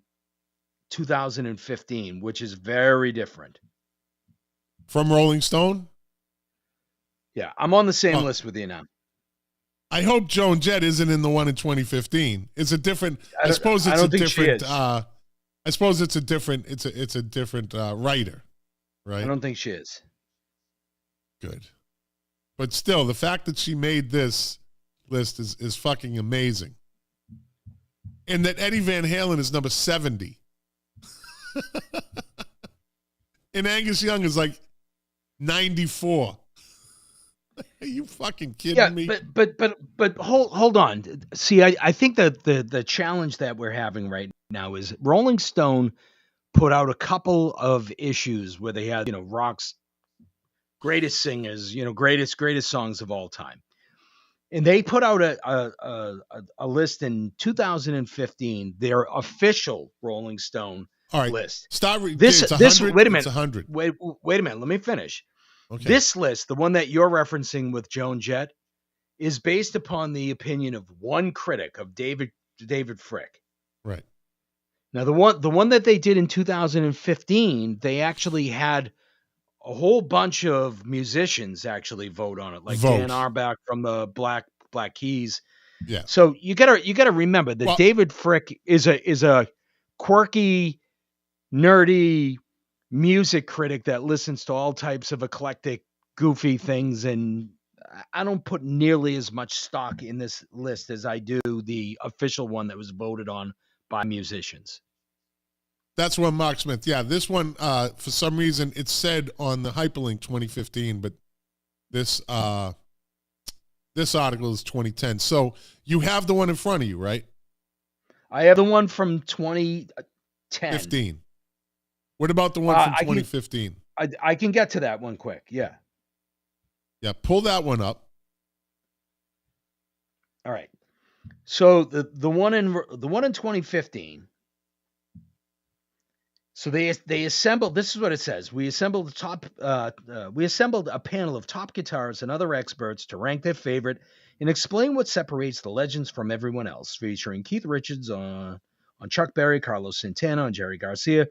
D: 2015, which is very different.
A: From Rolling Stone?
D: Yeah, I'm on the same list with you now.
A: I hope Joan Jett isn't in the one in 2015. It's a different. I suppose it's a different. I suppose it's a different. It's a different writer, right?
D: I don't think she is.
A: Good, but still, the fact that she made this list is fucking amazing, and that Eddie Van Halen is number 70, and Angus Young is like 94. Are you fucking kidding me?
D: But hold on. See, I think that the challenge that we're having right now is Rolling Stone put out a couple of issues where they had, rock's greatest singers, greatest songs of all time. And they put out a list in 2015, their official Rolling Stone list.
A: Stop.
D: Wait a minute.
A: It's 100.
D: Wait a minute. Let me finish.
A: Okay.
D: This list, the one that you're referencing with Joan Jett, is based upon the opinion of one critic, of David Frick.
A: Right.
D: Now, the one that they did in 2015, they actually had a whole bunch of musicians actually vote on it, like Dan Auerbach from the Black Keys.
A: Yeah.
D: So you gotta remember that David Frick is a quirky, nerdy music critic that listens to all types of eclectic, goofy things, and I don't put nearly as much stock in this list as I do the official one that was voted on by musicians.
A: That's one, Mark Smith. Yeah, this one, for some reason, it said on the Hyperlink 2015, but this This article is 2010. So you have the one in front of you, right?
D: I have the one from 2010.
A: 15. What about the one from 2015?
D: I can get to that one quick. Yeah.
A: Yeah, pull that one up.
D: All right. So the one in 2015. So they assembled. This is what it says. We assembled a panel of top guitarists and other experts to rank their favorite and explain what separates the legends from everyone else. Featuring Keith Richards on Chuck Berry, Carlos Santana on Jerry Garcia.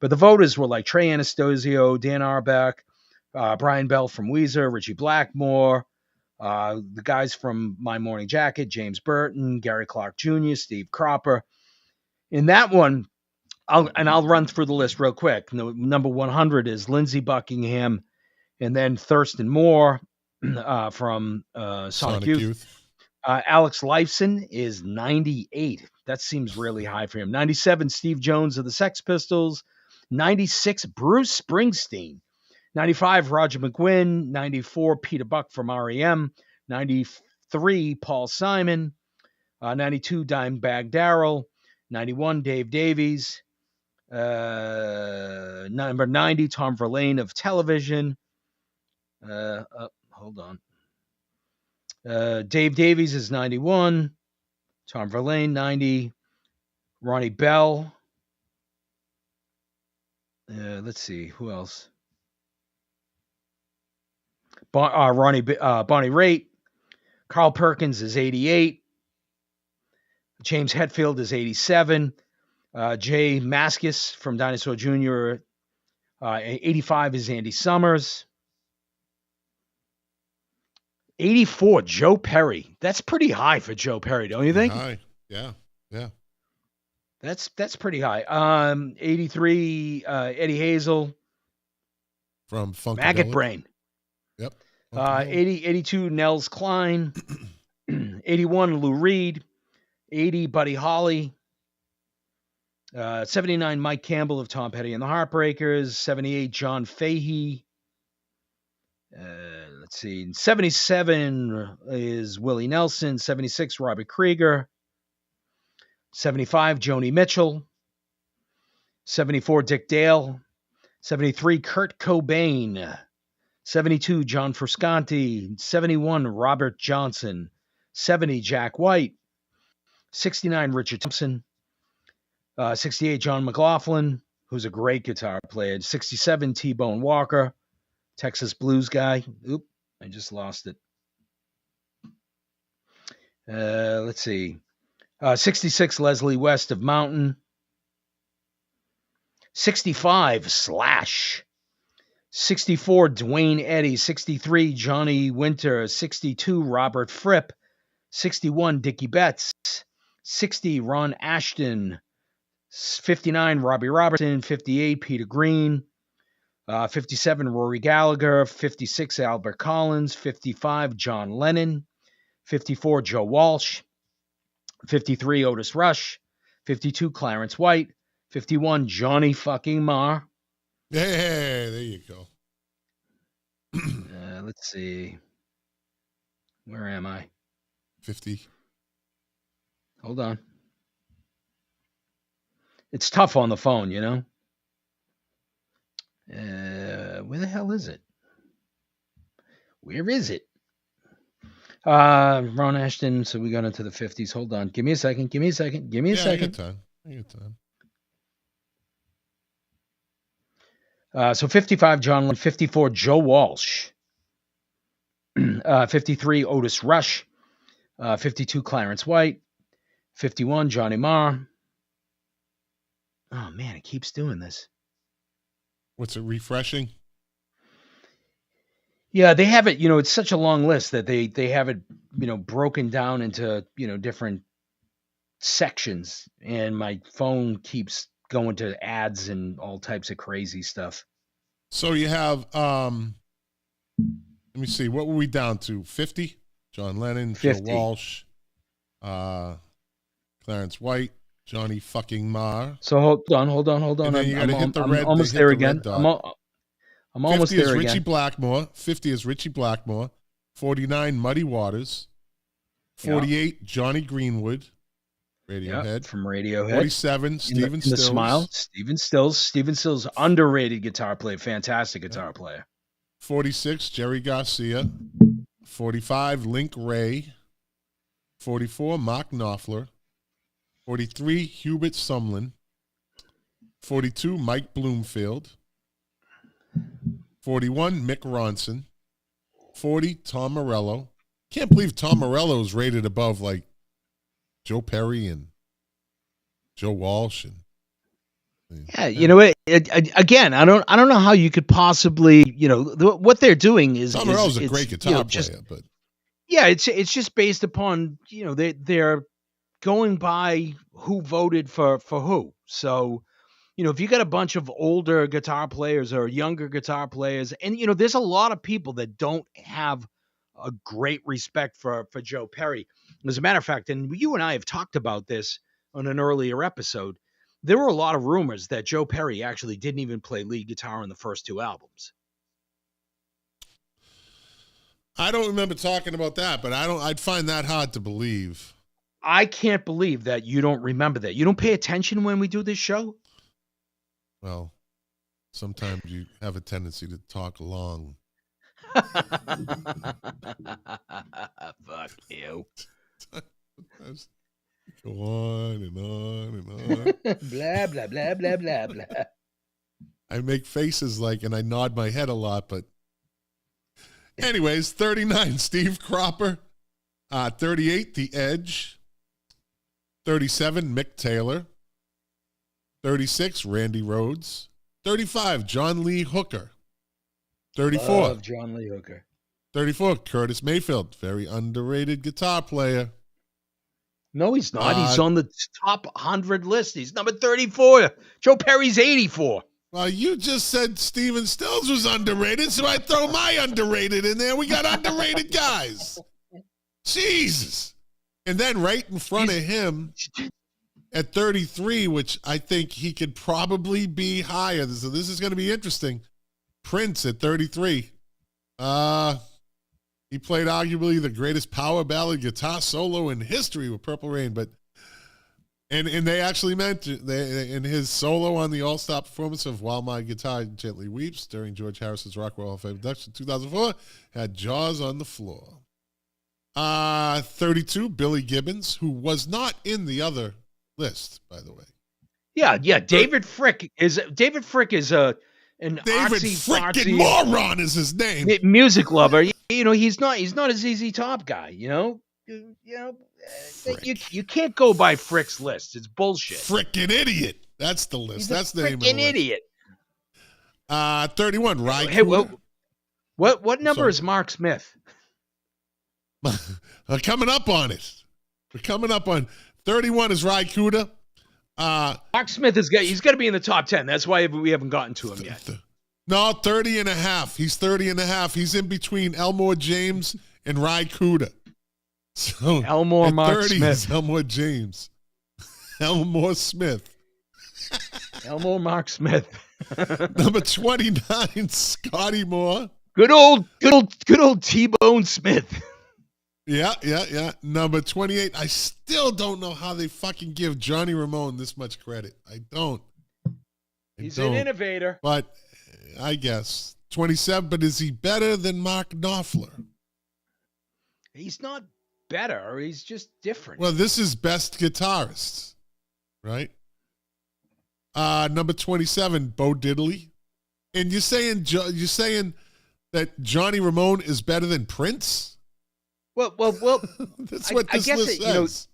D: But the voters were like Trey Anastasio, Dan Auerbach, Brian Bell from Weezer, Richie Blackmore, the guys from My Morning Jacket, James Burton, Gary Clark Jr., Steve Cropper. In that one, I'll run through the list real quick. Number 100 is Lindsey Buckingham, and then Thurston Moore from Sonic Youth. Alex Lifeson is 98. That seems really high for him. 97, Steve Jones of the Sex Pistols. 96, Bruce Springsteen. 95, Roger McGuinn. 94, Peter Buck from R.E.M. 93, Paul Simon. 92, Dimebag Darrell. 91, Dave Davies. Number 90, Tom Verlaine of Television. Hold on. Dave Davies is 91. Tom Verlaine, 90. Ronnie Bell. Let's see. Who else? Bonnie Raitt. Carl Perkins is 88. James Hetfield is 87. Jay Mascis from Dinosaur Jr. 85 is Andy Summers. 84, Joe Perry. That's pretty high for Joe Perry, don't you think?
A: High. Yeah.
D: That's pretty high. 83, Eddie Hazel.
A: From Funky
D: Maggot Brain.
A: Yep.
D: 82, Nels Klein. 81, Lou Reed. 80, Buddy Holly. 79, Mike Campbell of Tom Petty and the Heartbreakers. 78, John Fahey. Let's see. 77 is Willie Nelson. 76, Robert Krieger. 75, Joni Mitchell. 74, Dick Dale. 73, Kurt Cobain. 72, John Frusciante. 71, Robert Johnson. 70, Jack White. 69, Richard Thompson. 68, John McLaughlin, who's a great guitar player. 67, T-Bone Walker, Texas blues guy. Oop, I just lost it. Let's see. 66, Leslie West of Mountain. 65, Slash. 64, Dwayne Eddy. 63, Johnny Winter. 62, Robert Fripp. 61, Dickie Betts. 60, Ron Ashton. 59, Robbie Robertson. 58, Peter Green. 57, Rory Gallagher. 56, Albert Collins. 55, John Lennon. 54, Joe Walsh. 53, Otis Rush. 52, Clarence White. 51, Johnny fucking Marr.
A: Hey, there you go.
D: Let's see. Where am I?
A: 50.
D: Hold on. It's tough on the phone, you know? Where the hell is it? Where is it? Ron Ashton. So we got into the 50s. Hold on. Give me a second. Give me a second.
A: I got time.
D: So 55, John Lennon. 54, Joe Walsh. 53, Otis Rush. 52, Clarence White. 51, Johnny Marr. Oh, man, it keeps doing this.
A: What's it, refreshing?
D: Yeah, they have it, it's such a long list that they have it, broken down into, different sections. And my phone keeps going to ads and all types of crazy stuff.
A: So you have, let me see, what were we down to? 50? John Lennon, 50. Joe Walsh, Clarence White, Johnny fucking Marr.
D: So hold on.
A: And then you got to hit the red.
D: I'm almost there again. I'm almost there again.
A: 50 is Richie Blackmore. 49, Muddy Waters. 48, Johnny Greenwood, Radiohead.
D: From Radiohead.
A: 47, Stephen Stills.
D: The Smile, Stephen Stills. Stephen Stills, underrated guitar player, fantastic guitar player.
A: 46, Jerry Garcia. 45, Link Ray. 44, Mark Knopfler. 43, Hubert Sumlin. 42, Mike Bloomfield. 41, Mick Ronson. 40, Tom Morello. Can't believe Tom Morello is rated above like Joe Perry and Joe Walsh.
D: Yeah, you know, again, I don't know how you could possibly, you know, what they're doing is
A: Tom Morello's a great guitar player, but
D: yeah, it's just based upon, you know, they're going by who voted for who. So, you know, if you got a bunch of older guitar players or younger guitar players, and you know, there's a lot of people that don't have a great respect for Joe Perry. As a matter of fact, and you and I have talked about this on an earlier episode, there were a lot of rumors that Joe Perry actually didn't even play lead guitar on the first 2 albums.
A: I don't remember talking about that, but I'd find that hard to believe.
D: I can't believe that you don't remember that. You don't pay attention when we do this show?
A: Well, sometimes you have a tendency to talk long.
D: Fuck you.
A: Go on and on and on.
D: Blah, blah, blah, blah, blah, blah.
A: I make faces and I nod my head a lot, but anyways, 39, Steve Cropper. 38, The Edge. 37, Mick Taylor. 36, Randy Rhoads. 35, John Lee Hooker. 34.
D: Love John Lee Hooker.
A: 34, Curtis Mayfield. Very underrated guitar player.
D: No, he's not. He's on the top 100 list. He's number 34. Joe Perry's 84.
A: Well, you just said Stephen Stills was underrated, so I throw my underrated in there. We got underrated guys. Jesus. And then right in front of him at 33, which I think he could probably be higher. So this is going to be interesting. Prince at 33. He played arguably the greatest power ballad guitar solo in history with Purple Rain, but and they actually mentioned in his solo on the all-star performance of While My Guitar Gently Weeps during George Harrison's Rock Hall of Fame induction 2004 had Jaws on the Floor. 32, Billy Gibbons, who was not in the other list, by the way.
D: Yeah. David Frick is an
A: David frickin' moron is his name.
D: Music lover. You know, he's not a ZZ Top guy. You know, you can't go by Frick's list. It's bullshit.
A: Frickin' idiot. That's the list. That's the name of the list.
D: Idiot.
A: 31, Ry.
D: Hey, what number is Mark Smith?
A: Coming up on it. We're coming up on 31 is Ry Cooder.
D: Mark Smith he's got to be in the top 10. That's why we haven't gotten to him yet.
A: No, 30 and a half. He's 30 and a half. He's in between Elmore James and Ry Cooder. So
D: Elmore Mark
A: 30
D: Smith.
A: Is Elmore James. Elmore Smith.
D: Elmore Mark Smith.
A: Number 29, Scotty Moore.
D: Good old T-Bone Smith.
A: Yeah. Number 28. I still don't know how they fucking give Johnny Ramone this much credit. I don't.
D: He's an innovator.
A: But I guess. 27, but is he better than Mark Knopfler?
D: He's not better. He's just different.
A: Well, this is best guitarist, right? Number 27, Bo Diddley. And you're saying that Johnny Ramone is better than Prince?
D: Well,
A: that's what this list says.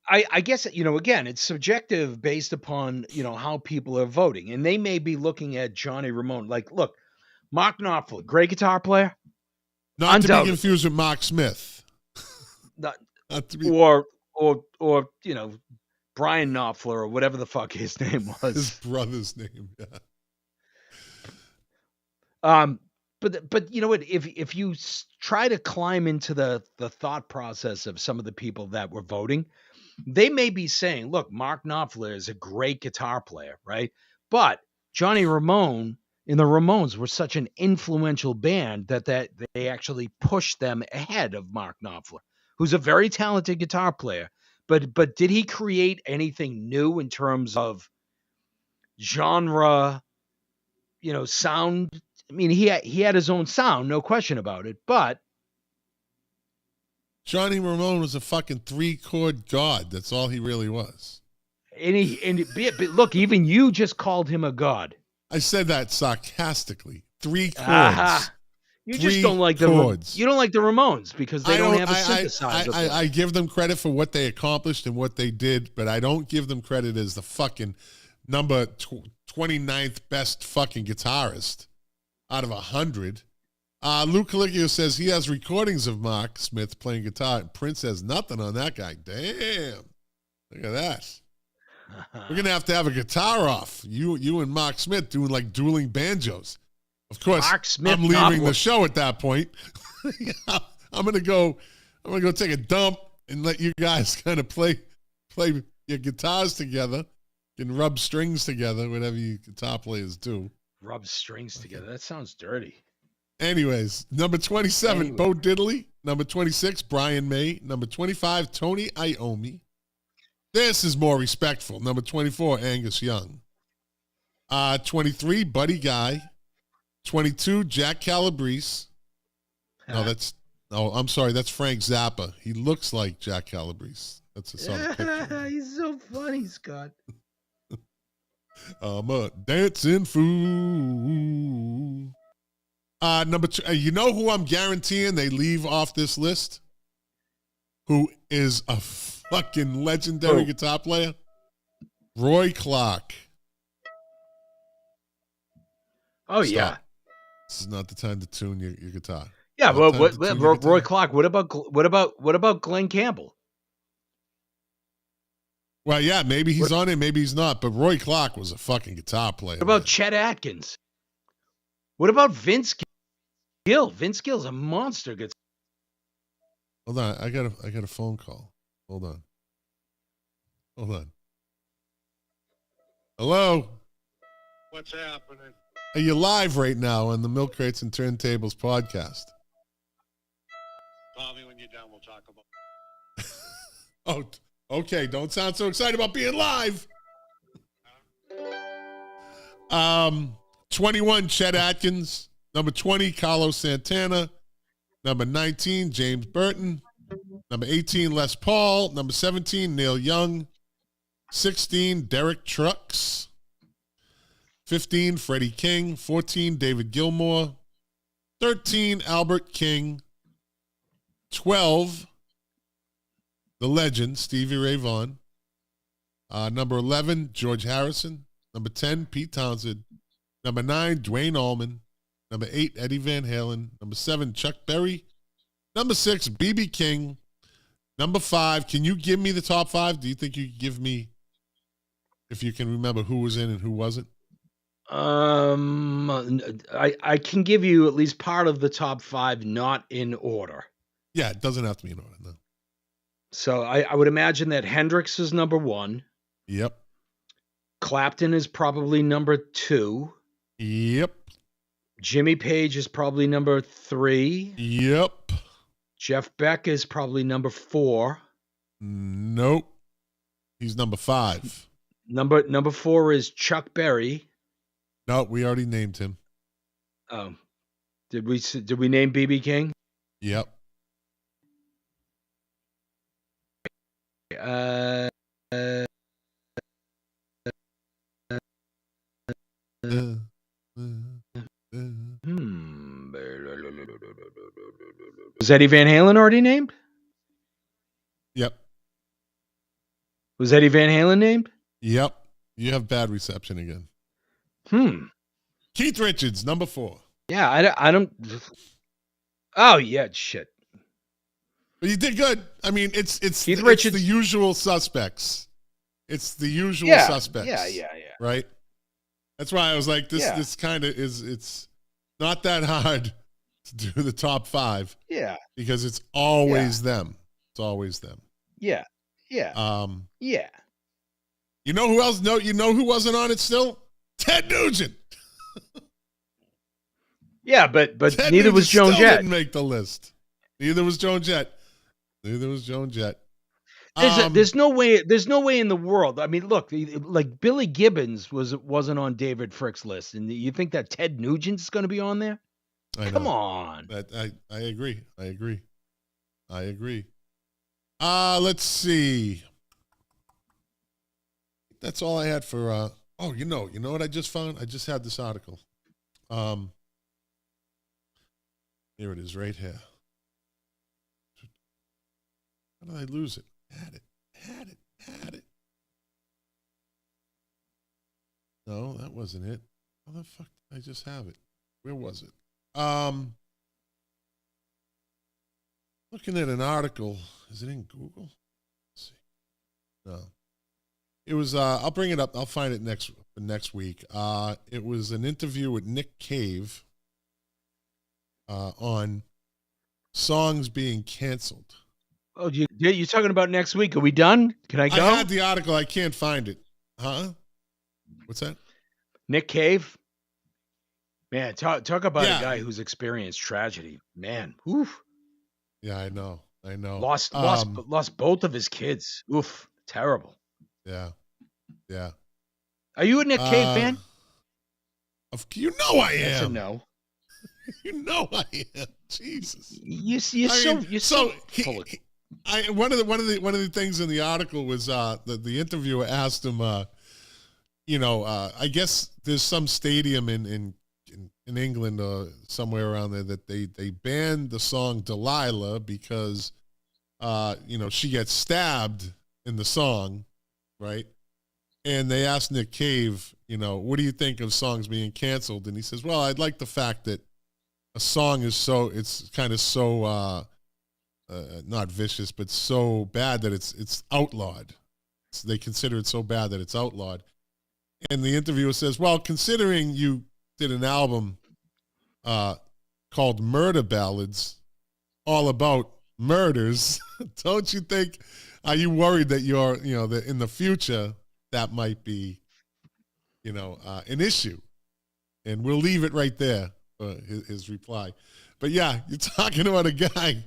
D: I guess, again, it's subjective based upon, how people are voting. And they may be looking at Johnny Ramone. Like, look, Mark Knopfler, great guitar player.
A: Not to be confused with Mark Smith.
D: Not to be... Or Brian Knopfler or whatever the fuck his name was.
A: His brother's name, yeah.
D: But you know what? If you try to climb into the thought process of some of the people that were voting, they may be saying, look, Mark Knopfler is a great guitar player, right? But Johnny Ramone and the Ramones were such an influential band that they actually pushed them ahead of Mark Knopfler, who's a very talented guitar player. But did he create anything new in terms of genre, sound? I mean, he had his own sound, no question about it, but
A: Johnny Ramone was a fucking 3-chord god. That's all he really was.
D: But look, even you just called him a god.
A: I said that sarcastically. 3 chords.
D: You just don't like
A: chords.
D: You don't like the Ramones because they don't have a synthesizer.
A: I give them credit for what they accomplished and what they did, but I don't give them credit as the fucking number 29th best fucking guitarist out of 100. Luke Calicchio says he has recordings of Mark Smith playing guitar. Prince has nothing on that guy. Damn. Look at that. We're going to have a guitar off. You and Mark Smith doing like dueling banjos. Of course,
D: Mark Smith,
A: I'm leaving the show at that point. I'm going to go take a dump and let you guys kind of play your guitars together and rub strings together, whatever you guitar players do.
D: Rub strings together. That sounds dirty.
A: Anyways, number 27, Bo Diddley. Number 26, Brian May. Number 25, Tony Iommi. This is more respectful. Number 24, Angus Young. 23, Buddy Guy. 22, Jack Calabrese. I'm sorry, that's Frank Zappa. He looks like Jack Calabrese. That's a sort of picture.
D: He's so funny, Scott.
A: I'm a dancing fool. Number 2, you know who I'm guaranteeing they leave off this list? Who is a fucking legendary guitar player? Roy Clark.
D: Oh,
A: Stop.
D: yeah.
A: This is not the time to tune your guitar.
D: Yeah, but Roy Clark. What about Glenn Campbell?
A: Well, yeah, maybe he's on it, maybe he's not. But Roy Clark was a fucking guitar player.
D: What about Chet Atkins? What about Vince Gill? Vince Gill's a monster guitar.
A: Hold on, I got a phone call. Hold on. Hello.
E: What's happening?
A: Are you live right now on the Milk Crates and Turntables podcast?
E: Call me when you're done. We'll talk about
A: Oh, okay. Don't sound so excited about being live. 21, Chet Atkins. Number 20, Carlos Santana. Number 19, James Burton. Number 18, Les Paul. Number 17, Neil Young. 16, Derek Trucks. 15, Freddie King. 14, David Gilmour. 13, Albert King. 12, the legend, Stevie Ray Vaughan. Number 11, George Harrison. Number 10, Pete Townsend. Number 9, Dwayne Allman. Number 8, Eddie Van Halen. Number 7, Chuck Berry. Number 6, B.B. King. Number 5, can you give me the top 5? Do you think you could give me, if you can remember who was in and who wasn't?
D: I can give you at least part of the top 5, not in order.
A: Yeah, it doesn't have to be in order, no.
D: So I would imagine that Hendrix is number 1.
A: Yep.
D: Clapton is probably number 2.
A: Yep.
D: Jimmy Page is probably number 3.
A: Yep.
D: Jeff Beck is probably number 4.
A: Nope. He's number 5.
D: Number 4 is Chuck Berry.
A: No, we already named him.
D: Oh. Did we name B.B. King?
A: Yep.
D: Was Eddie Van Halen already named?
A: Yep.
D: Was Eddie Van Halen named?
A: Yep. You have bad reception again. Keith Richards, number 4.
D: Yeah, I don't. Oh yeah, shit.
A: But you did good. I mean, it's
D: Keith Richards.
A: The usual suspects. It's the usual suspects.
D: Yeah.
A: Right? That's why I was like, this kind of it's not that hard to do the top 5.
D: Yeah.
A: Because it's always them. It's always them.
D: Yeah. Yeah. Yeah.
A: You know who else? No, you know who wasn't on it still? Ted Nugent.
D: Yeah, but
A: Ted
D: neither was Joan Jett.
A: Didn't make the list. Neither was Joan Jett.
D: There's no way in the world. I mean, look, like Billy Gibbons wasn't on David Frick's list, and you think that Ted Nugent's going to be on there? Come on.
A: I agree. Let's see. That's all I had for. You know what I just found? I just had this article. Here it is, right here. How did I lose it? Had it. No, that wasn't it. How the fuck did I just have it? Where was it? Looking at an article. Is it in Google? Let's see. No. It was, I'll bring it up. I'll find it next week. It was an interview with Nick Cave on songs being canceled.
D: Oh, you're talking about next week? Are we done? Can I go?
A: I had the article. I can't find it. Huh? What's that?
D: Nick Cave. Man, talk about a guy who's experienced tragedy. Man, oof.
A: Yeah, I know.
D: Lost both of his kids. Oof, terrible.
A: Yeah.
D: Are you a Nick Cave fan?
A: You know I am.
D: That's a no.
A: You know I am. Jesus.
B: You're so full of...
A: One of the things in the article was the interviewer asked him, I guess there's some stadium in England or somewhere around there that they banned the song Delilah because she gets stabbed in the song, right? And they asked Nick Cave, what do you think of songs being canceled? And he says, well, I'd like the fact that a song is it's kind of so not vicious, but so bad that it's outlawed. So they consider it so bad that it's outlawed. And the interviewer says, well, considering you did an album called Murder Ballads, all about murders, don't you think, are you worried that that in the future that might be, an issue? And we'll leave it right there for his reply. But yeah, you're talking about a guy,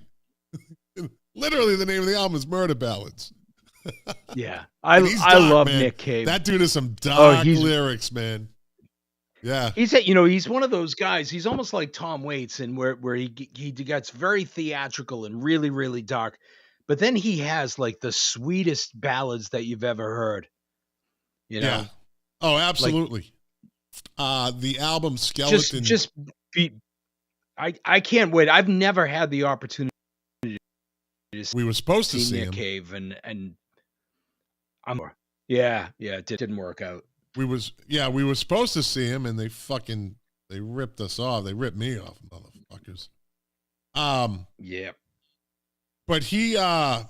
A: literally the name of the album is Murder Ballads.
D: Yeah, I love
A: man.
D: Nick Cave.
A: That dude has some dark lyrics, man. Yeah,
D: he's one of those guys. He's almost like Tom Waits, and where he gets very theatrical and really, really dark, but then he has like the sweetest ballads that you've ever heard.
A: Yeah. Oh, absolutely. The album Skeleton.
D: I can't wait. I've never had the opportunity.
A: We were supposed to see
D: Nick
A: him.
D: Cave, and it didn't work out.
A: We were supposed to see him, and they ripped us off. They ripped me off, motherfuckers.
D: Yeah.
A: But he, let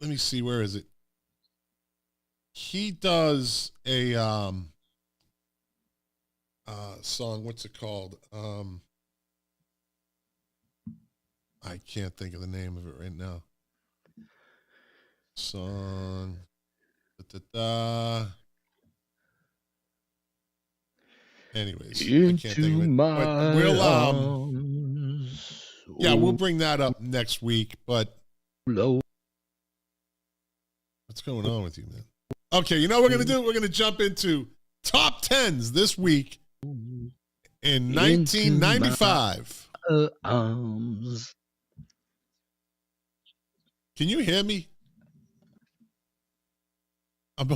A: me see, where is it? He does a song. What's it called? I can't think of the name of it right now. Song. Anyways, I can't think of it. But we'll bring that up next week. But what's going on with you, man? Okay, you know what we're going to do? We're going to jump into top 10s this week in 1995. Can you hear me? I'm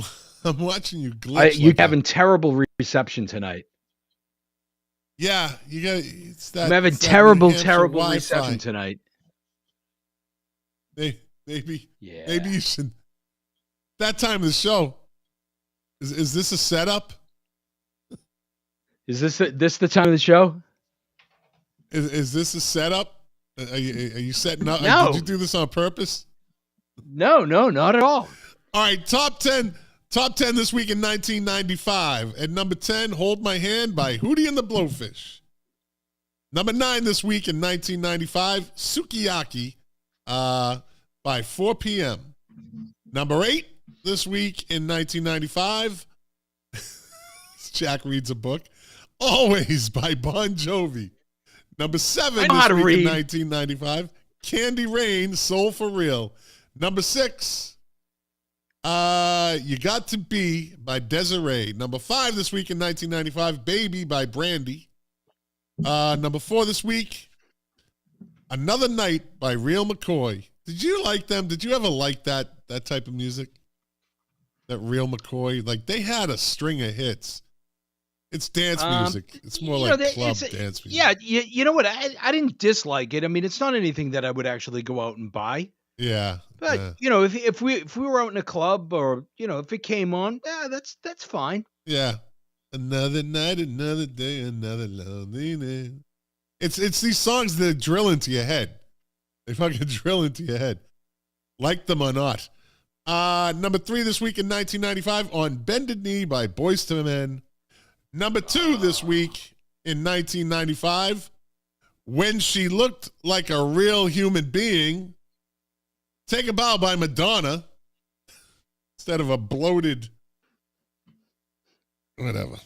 A: watching you glitch.
D: You're having terrible reception tonight.
A: Yeah, you got.
D: I'm having terrible reception tonight.
A: Maybe you should. That time of the show. Is this a setup?
D: Is this the time of the show?
A: Is this a setup? Are you setting up?
D: No.
A: Did you do this on purpose?
D: No, not at all.
A: All right, top 10 this week in 1995. At number 10, Hold My Hand by Hootie and the Blowfish. Number 9 this week in 1995, Sukiyaki by 4 p.m. Number 8 this week in 1995, Jack reads a book, Always by Bon Jovi. Number 7 this week in 1995, Candy Rain, Soul for Real. Number 6, You Got to Be by Desiree. Number 5 this week in 1995, Baby by Brandy. Number 4 this week, Another Night by Real McCoy. Did you like them? Did you ever like that type of music? That Real McCoy? Like, they had a string of hits. It's dance music. It's more like club dance music.
D: Yeah, you know what? I didn't dislike it. I mean, it's not anything that I would actually go out and buy.
A: Yeah.
D: But, if we were out in a club or, if it came on, yeah, that's fine.
A: Yeah. Another night, another day, another lonely night. It's these songs that drill into your head. They fucking drill into your head. Like them or not. Number 3 this week in 1995, On Bended Knee by Boyz II Men. Number 2 this week in 1995, When She Looked Like a Real Human Being. Take a Bow by Madonna. Instead of a bloated, whatever.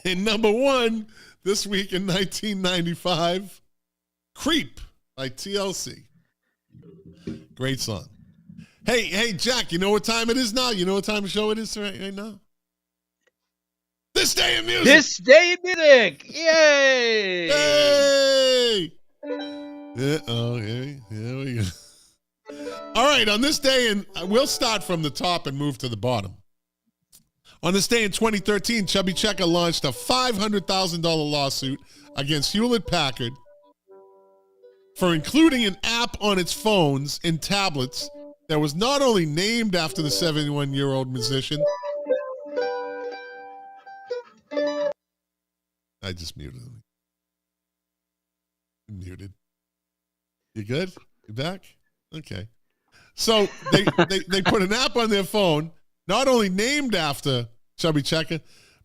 A: And number 1 this week in 1995, Creep by TLC. Great song. Hey, Jack, you know what time it is now? You know what time of show it is right now? This Day in Music!
D: This Day in Music! Yay!
A: Hey! Here we go. All right, on this day, and we'll start from the top and move to the bottom. On this day in 2013, Chubby Checker launched a $500,000 lawsuit against Hewlett-Packard for including an app on its phones and tablets that was not only named after the 71-year-old musician. I just muted him. Muted. You good? You back? Okay. So they put an app on their phone, not only named after Chubby Checker,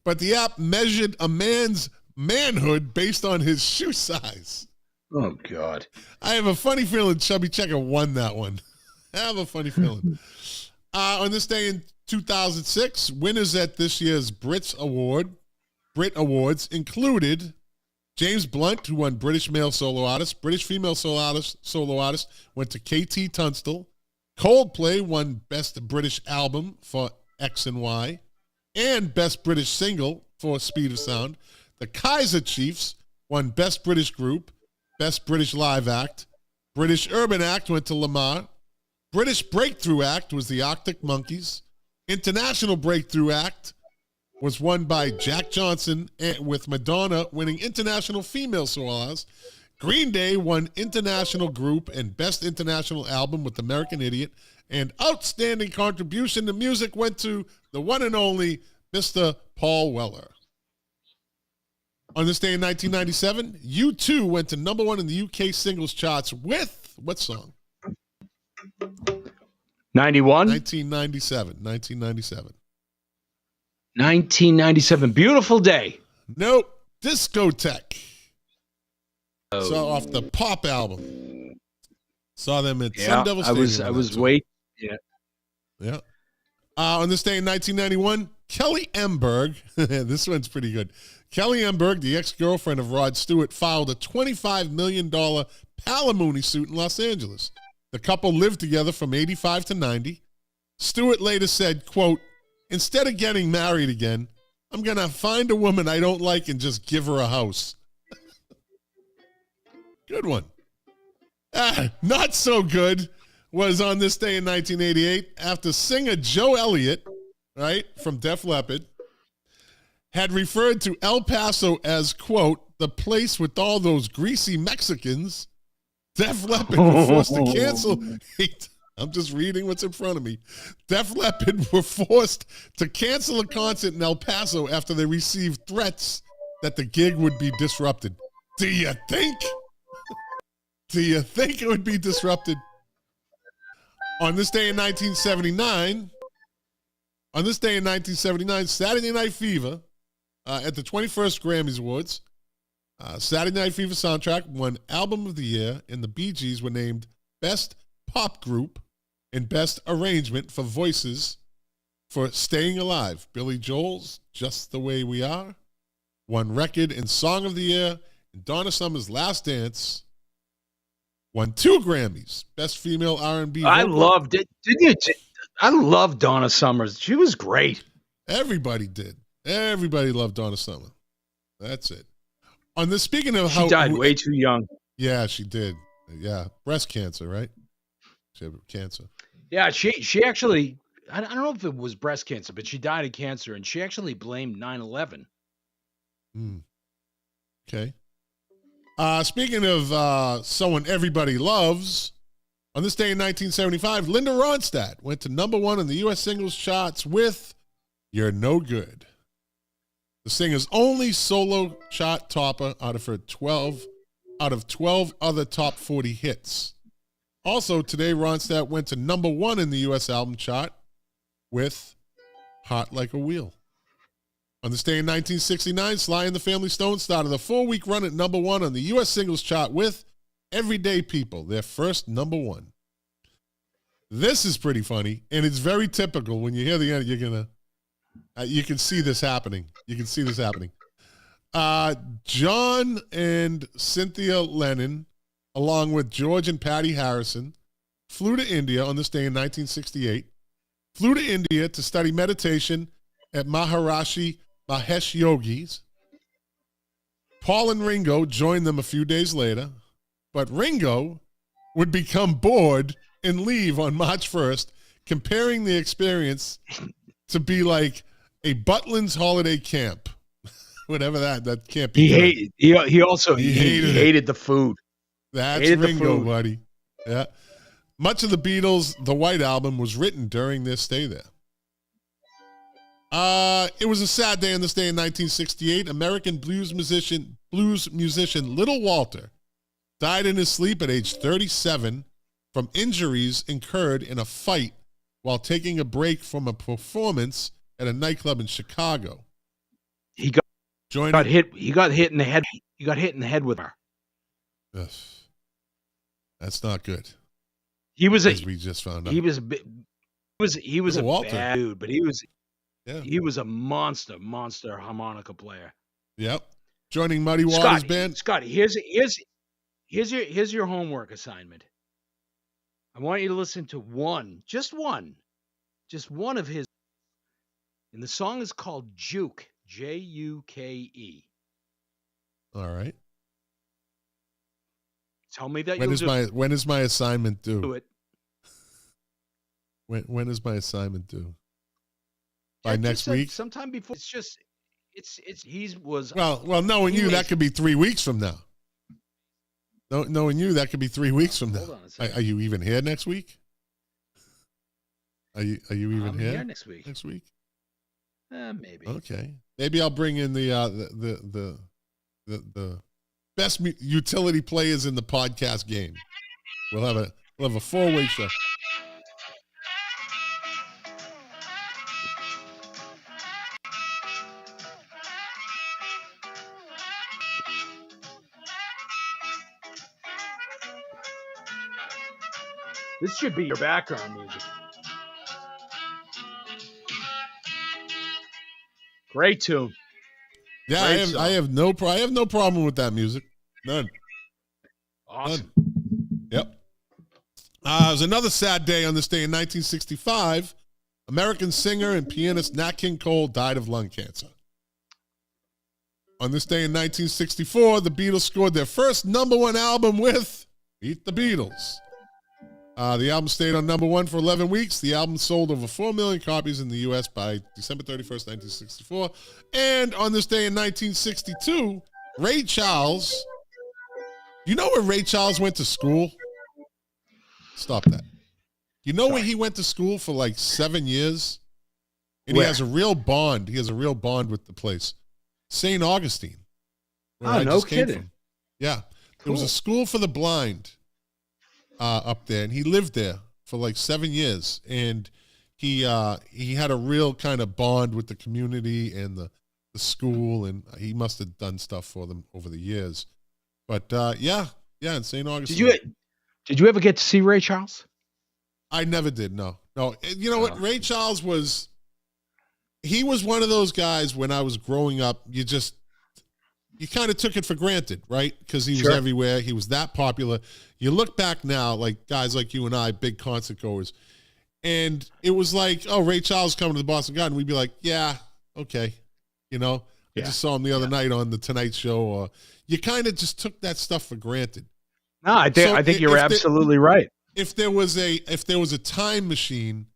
A: but the app measured a man's manhood based on his shoe size.
D: Oh, God.
A: I have a funny feeling Chubby Checker won that one. I have a funny feeling. On this day in 2006, winners at this year's Brit Awards included James Blunt, who won British Male Solo Artist. British Female Solo Artist went to KT Tunstall. Coldplay won Best British Album for X and Y and Best British Single for Speed of Sound. The Kaiser Chiefs won Best British Group, Best British Live Act. British Urban Act went to Lamar. British Breakthrough Act was the Arctic Monkeys. International Breakthrough Act was won by Jack Johnson, with Madonna winning International Female Solo Artist. Green Day won International Group and Best International Album with American Idiot. And outstanding contribution to music went to the one and only Mr. Paul Weller. On this day in 1997, U2 went to number 1 in the UK singles charts with what song?
D: 91?
A: 1997.
D: 1997. Beautiful Day.
A: Nope. Discotheque. Saw off the Pop album. Saw them at Sun Devil Stadium.
D: I was waiting.
A: Yeah. On this day in 1991, Kelly Emberg. This one's pretty good. Kelly Emberg, the ex-girlfriend of Rod Stewart, filed a $25 million palimony suit in Los Angeles. The couple lived together from 85 to 90. Stewart later said, quote, "Instead of getting married again, I'm going to find a woman I don't like and just give her a house." Good one. Not so good was on this day in 1988 after singer Joe Elliott, right, from Def Leppard, had referred to El Paso as, quote, "the place with all those greasy Mexicans." Def Leppard were forced to cancel. I'm just reading what's in front of me. Def Leppard were forced to cancel a concert in El Paso after they received threats that the gig would be disrupted. Do you think it would be disrupted? On this day in 1979, Saturday Night Fever, at the 21st Grammys Awards, Saturday Night Fever soundtrack won Album of the Year, and the Bee Gees were named Best Pop Group and Best Arrangement for Voices for Staying Alive. Billy Joel's Just the Way We Are, won Record and Song of the Year. And Donna Summer's Last Dance won 2 Grammys. Best Female R&B Vocal.
D: I loved it. Didn't you? I love Donna Summers. She was great.
A: Everybody did. Everybody loved Donna Summer. That's it. On this, speaking of
D: she died way too young.
A: Yeah, she did. Yeah, breast cancer, right? She had cancer.
D: Yeah, she actually, I don't know if it was breast cancer, but she died of cancer, and she actually blamed 9/11.
A: Okay. Speaking of someone everybody loves, on this day in 1975, Linda Ronstadt went to '1 in the U.S. singles charts with "You're No Good." The singer's only solo chart topper out of 12 other top 40 hits. Also, today, Ronstadt went to #1 in the U.S. album chart with "Hot Like a Wheel." On this day in 1969, Sly and the Family Stone started a 4-week run at #1 on the U.S. singles chart with "Everyday People," their first #1. This is pretty funny, and it's very typical. When you hear the end, you can see this happening. You can see this happening. John and Cynthia Lennon, along with George and Patty Harrison, flew to India on this day in 1968. Flew to India to study meditation at Maharishi Mahesh Yogi's. Paul and Ringo joined them a few days later, but Ringo would become bored and leave on March 1st, comparing the experience to be like a Butlin's holiday camp. Whatever that can't be.
D: He hated the food.
A: That's Ringo, buddy. Yeah. Much of the Beatles' The White Album was written during their stay there. It was a sad day on this day in 1968. American blues musician Little Walter died in his sleep at age 37 from injuries incurred in a fight while taking a break from a performance at a nightclub in Chicago.
D: He got hit in the head. He got hit in the head with her.
A: Yes. That's not good.
D: He was
A: we just found out.
D: He was a
A: Walter.
D: bad dude, but he was a monster harmonica player.
A: Yep. Joining Muddy Waters band.
D: Scotty, here's your homework assignment. I want you to listen to just one of his. And the song is called Juke, Juke.
A: All right.
D: Tell me that
A: when is my assignment due?
D: Do it.
A: When is my assignment due? By next week?
D: Sometime before.
A: Well, knowing you, that could be 3 weeks from now. Knowing you, that could be 3 weeks from now.
D: Hold on a second.
A: Are you even here next week? Are you even
D: I'm
A: here?
D: here next week?
A: Next week?
D: Maybe.
A: Okay. Maybe I'll bring in the best utility players in the podcast game. We'll have a 4-way show.
D: This should be your background music. Great tune.
A: Yeah, I have no problem with that music. None.
D: Awesome.
A: None. Yep. It was another sad day on this day in 1965. American singer and pianist Nat King Cole died of lung cancer. On this day in 1964, the Beatles scored their first #1 album with Meet the Beatles. The album stayed on #1 for 11 weeks. The album sold over 4 million copies in the U.S. by December 31st, 1964. And on this day in 1962, Ray Charles. You know where Ray Charles went to school? Stop that. You know where he went to school for like 7 years? And
D: Where?
A: He has a real bond. He has a real bond with the place. St. Augustine.
D: Oh, no kidding.
A: Yeah.
D: Cool.
A: There was a school for the blind up there, and he lived there for like 7 years. And he had a real kind of bond with the community and the school, and he must have done stuff for them over the years. But yeah, in St. Augustine.
D: Did you ever get to see Ray Charles?
A: I never did. No. You know what? Ray Charles he was one of those guys when I was growing up. you kind of took it for granted, right? Because he was everywhere. He was that popular. You look back now, like guys like you and I, big concert goers, and it was like, oh, Ray Charles coming to the Boston Garden. We'd be like, yeah, okay. You know, I just saw him the other night on the Tonight Show. Or you kind of just took that stuff for granted.
D: No, I think you're absolutely right.
A: If there was a time machine,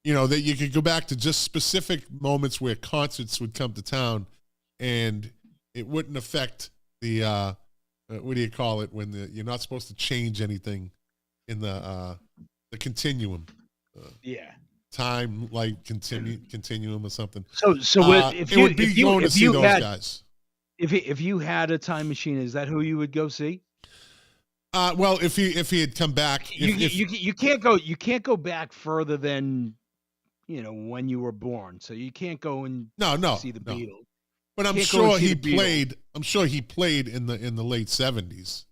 A: you know, that you could go back to just specific moments where concerts would come to town, and it wouldn't affect the what do you call it when you're not supposed to change anything in the continuum. Time like continuum or something.
D: So if you had a time machine, is that who you would go see?
A: Well, if he had come back,
D: you can't go back further than, you know, when you were born. So you can't go and see the Beatles.
A: But I'm sure he played. I'm sure he played in the late 70s.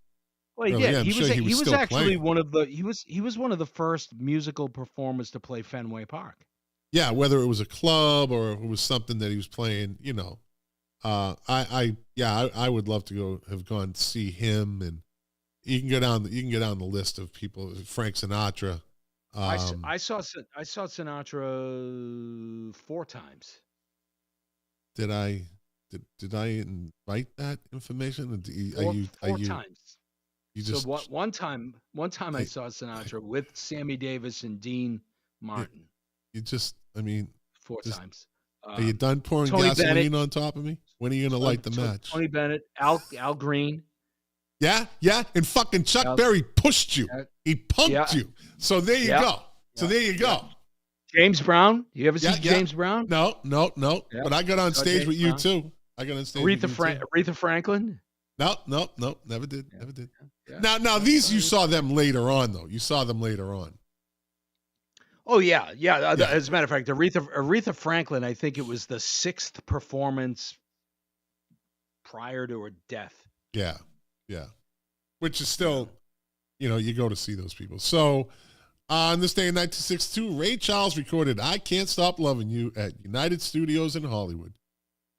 D: Well, yeah, he was actually one of the first musical performers to play Fenway Park.
A: Yeah, whether it was a club or it was something that he was playing, you know. I would love to have gone to see him, and you can go down the list of people. Frank Sinatra.
D: I saw Sinatra 4 times.
A: Did I invite that information?
D: Four times. One time I saw Sinatra with Sammy Davis and Dean Martin.
A: You just, I mean,
D: 4 times.
A: Are you done pouring
D: Tony
A: gasoline
D: Bennett,
A: on top of me? When are you going to light the match?
D: Tony Bennett, Al Green.
A: Yeah, and fucking Chuck Berry pushed you. He punked you. So there you go. So there you go.
D: James Brown. You ever see James Brown?
A: No.
D: Yeah.
A: But I got on stage with you too. I got on stage with you too.
D: Aretha Franklin?
A: No. Never did. Yeah. Now these you saw them later on though. You saw them later on.
D: Oh yeah. As a matter of fact, Aretha Franklin, I think it was the 6th performance prior to her death.
A: Yeah. Which is still, you know, you go to see those people. So on this day in 1962, Ray Charles recorded "I Can't Stop Loving You" at United Studios in Hollywood.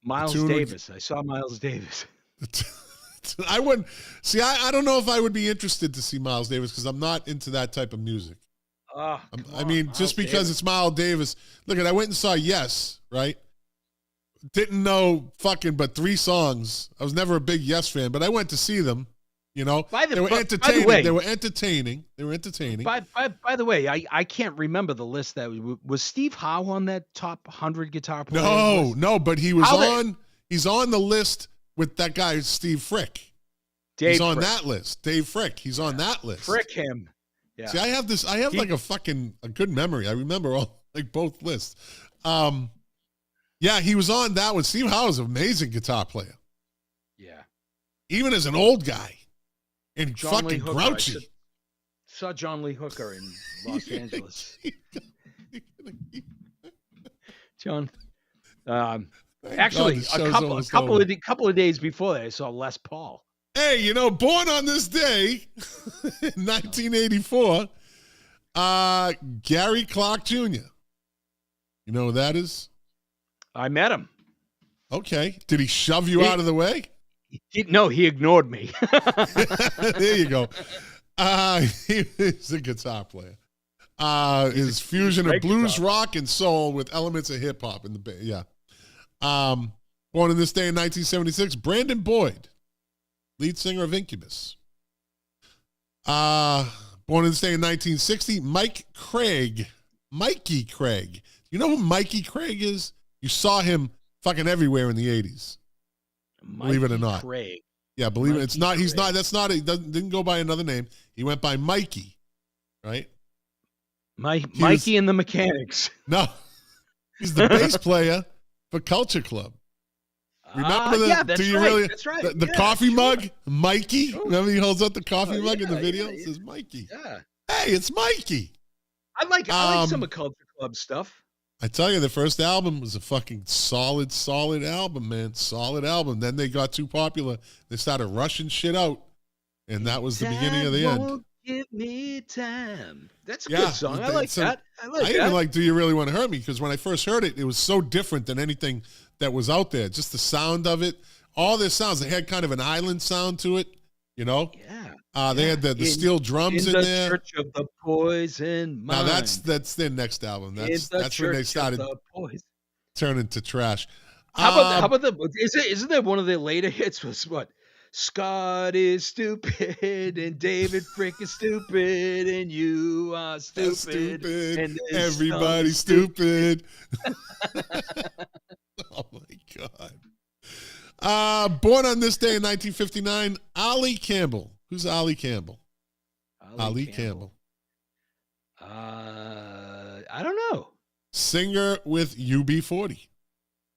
D: Miles Davis. I saw Miles Davis.
A: I wouldn't see. I don't know if I would be interested to see Miles Davis because I'm not into that type of music. I mean, just because it's Miles Davis. Look, I went and saw Yes, right? Didn't know fucking but 3 songs. I was never a big Yes fan, but I went to see them. You know, they were entertaining. They were entertaining.
D: By the way, I can't remember the list that was Steve Howe on that top 100 guitar players list?
A: No, but he was on. He's on the list with that guy Steve Frick. He's on that list. Dave Frick. He's on that list.
D: Frick him. Yeah.
A: See, I have a good memory. I remember both lists. Yeah, he was on that one. Steve Howe is an amazing guitar player.
D: Yeah.
A: Even as an old guy. And John fucking grouchy.
D: Saw John Lee Hooker in Los Angeles. John. Actually, a couple of days before that, I saw Les Paul.
A: Hey, you know, born on this day, 1984, Gary Clark Jr. You know who that is?
D: I met him.
A: Okay. Did he shove you out of the way?
D: No, he ignored me.
A: There you go. He's a guitar player. His fusion of blues, rock, and soul with elements of hip hop in the band. Yeah. Born in this day in 1976, Brandon Boyd, lead singer of Incubus. Born in this day in 1960, Mikey Craig. You know who Mikey Craig is? You saw him fucking everywhere in the 80s. Believe it or not.
D: Craig.
A: Yeah, believe it. It's not. He's not. That's not. He didn't go by another name. He went by Mikey, right?
D: Mikey and the Mechanics.
A: No, he's the bass player for Culture Club. Remember
D: that's right.
A: The coffee mug, Mikey. Sure. Remember he holds up the coffee mug in the video. It says Mikey.
D: Yeah.
A: Hey, it's Mikey.
D: I like some of Culture Club stuff.
A: I tell you, the first album was a fucking solid album, man. Solid album. Then they got too popular. They started rushing shit out. And that was the beginning of the end.
D: Give me time. That's a good song. I like that.
A: I even like Do You Really Want to Hurt Me? Because when I first heard it, it was so different than anything that was out there. Just the sound of it, all their sounds. They had kind of an island sound to it, you know?
D: Yeah.
A: They had the steel drums in there.
D: In the Church of the Poison Mind.
A: Now that's their next album. That's when they started turning to trash.
D: How about isn't there one of their later hits was what? Scott is stupid and David Frick is stupid and you are stupid. And
A: everybody's stupid. Oh my God. Born on this day in 1959, Ollie Campbell. Who's Ollie Campbell? Ollie Campbell.
D: I don't know.
A: Singer with UB40.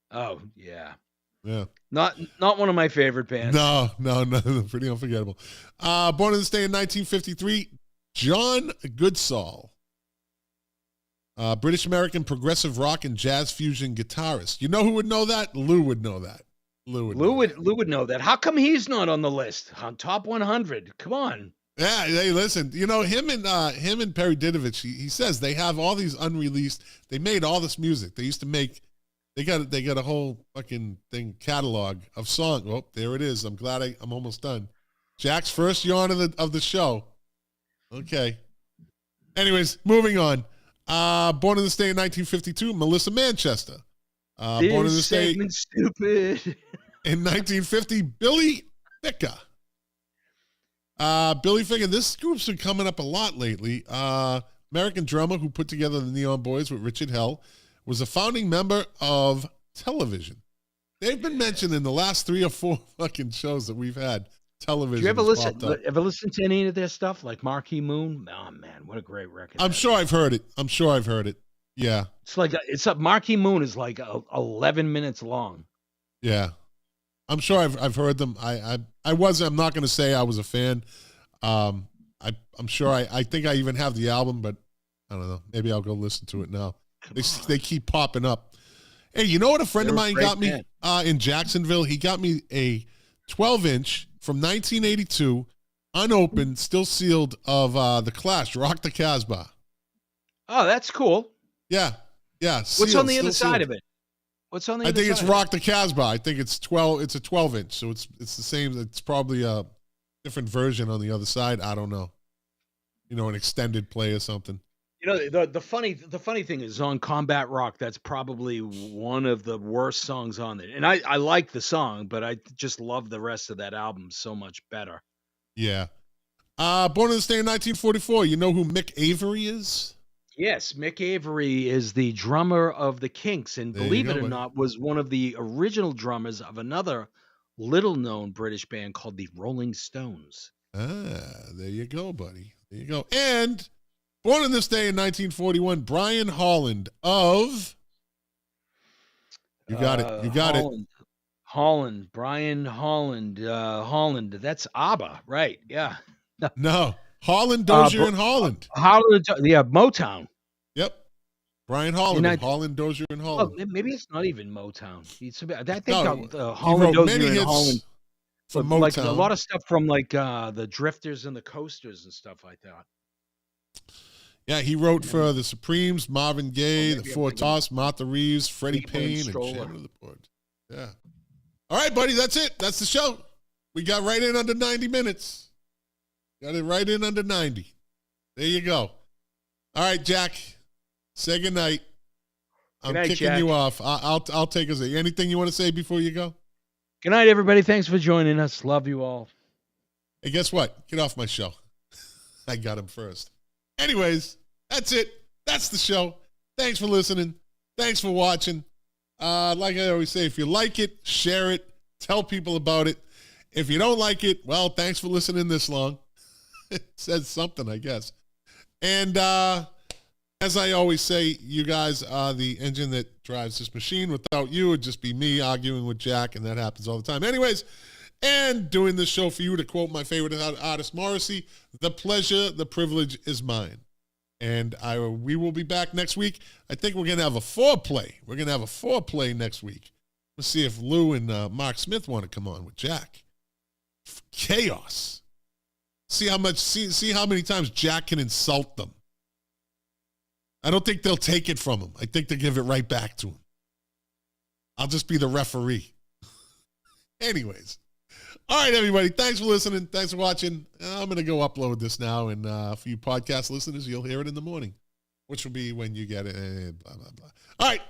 D: Oh, yeah.
A: Yeah.
D: Not one of my favorite bands.
A: No, pretty unforgettable. Born on this day in 1953, John Goodsall. British American progressive rock and jazz fusion guitarist. You know who would know that? Lou would know that. Lou would know that.
D: How come he's not on the list on top 100? Come on.
A: Yeah, hey, listen. You know him and Perry Didovich. He says they have all these unreleased. They made all this music. They used to make. They got a whole fucking catalog of songs. Oh, there it is. I'm glad I'm almost done. Jack's first yawn of the show. Okay. Anyways, moving on. Born in this day in 1952, Melissa Manchester. Born in this day
D: stupid.
A: In 1950, Billy Ficker. Billy Ficker. This group's been coming up a lot lately. American drummer who put together the Neon Boys with Richard Hell. Was a founding member of Television. They've been mentioned in the last 3 or 4 fucking shows that we've had. Television.
D: Do you ever listen to any of their stuff, like Marquee Moon? Oh man, what a great record!
A: I'm sure I've heard it. Yeah,
D: it's Marquee Moon is like 11 minutes long.
A: Yeah, I'm sure I've heard them. I'm not going to say I was a fan. I'm sure I think I even have the album, but I don't know. Maybe I'll go listen to it now. They keep popping up. Hey, you know what a friend of mine got me in Jacksonville? He got me a 12-inch from 1982, unopened, still sealed, of The Clash, Rock the Casbah.
D: Oh, that's cool.
A: Yeah.
D: What's on the other side of it? What's on the other side?
A: I think it's Rock the Casbah. I think it's 12. It's a 12-inch, so it's the same. It's probably a different version on the other side. I don't know. An extended play or something.
D: The funny thing is on Combat Rock, that's probably one of the worst songs on it. And I like the song, but I just love the rest of that album so much better.
A: Yeah. Born in this day in 1944. You know who Mick Avery is?
D: Yes, Mick Avery is the drummer of the Kinks, and believe it or not, was one of the original drummers of another little-known British band called the Rolling Stones.
A: There you go, buddy. There you go. And born on this day in 1941, Brian Holland of... You got it.
D: Holland. Brian Holland. Holland. That's ABBA, right? Yeah.
A: No. Holland, Dozier, and Holland.
D: Holland, yeah, Motown.
A: Yep. Brian Holland. Holland, Dozier, and Holland.
D: Well, maybe it's not even Motown. I think Holland, Dozier, and Holland.
A: From Motown.
D: Like a lot of stuff from the Drifters and the Coasters and stuff like that.
A: Yeah, he wrote for the Supremes, Marvin Gaye, the Four Tops, Martha Reeves, Freddie Payne, and Chairman of the Board. Yeah. All right, buddy, that's it. That's the show. We got right in under 90 minutes. Got it right in under 90. There you go. All right, Jack, say goodnight. I'm kicking you off. I'll take us. Anything you want to say before you go?
D: Good night, everybody. Thanks for joining us. Love you all.
A: Hey, guess what? Get off my show. I got him first. Anyways, that's it. That's the show. Thanks for listening. Thanks for watching. Like I always say, if you like it, share it. Tell people about it. If you don't like it, well, thanks for listening this long. It says something, I guess. And as I always say, you guys are the engine that drives this machine. Without you, it'd just be me arguing with Jack, and that happens all the time. Anyways, and doing this show for you, to quote my favorite artist, Morrissey, the pleasure, the privilege is mine. And we will be back next week. I think we're going to have a foreplay. We're going to have a foreplay next week. Let's see if Lou and Mark Smith want to come on with Jack. Chaos. See how many times Jack can insult them. I don't think they'll take it from him. I think they'll give it right back to him. I'll just be the referee. Anyways. All right, everybody. Thanks for listening. Thanks for watching. I'm going to go upload this now. And for you podcast listeners, you'll hear it in the morning, which will be when you get it. Blah, blah, blah. All right.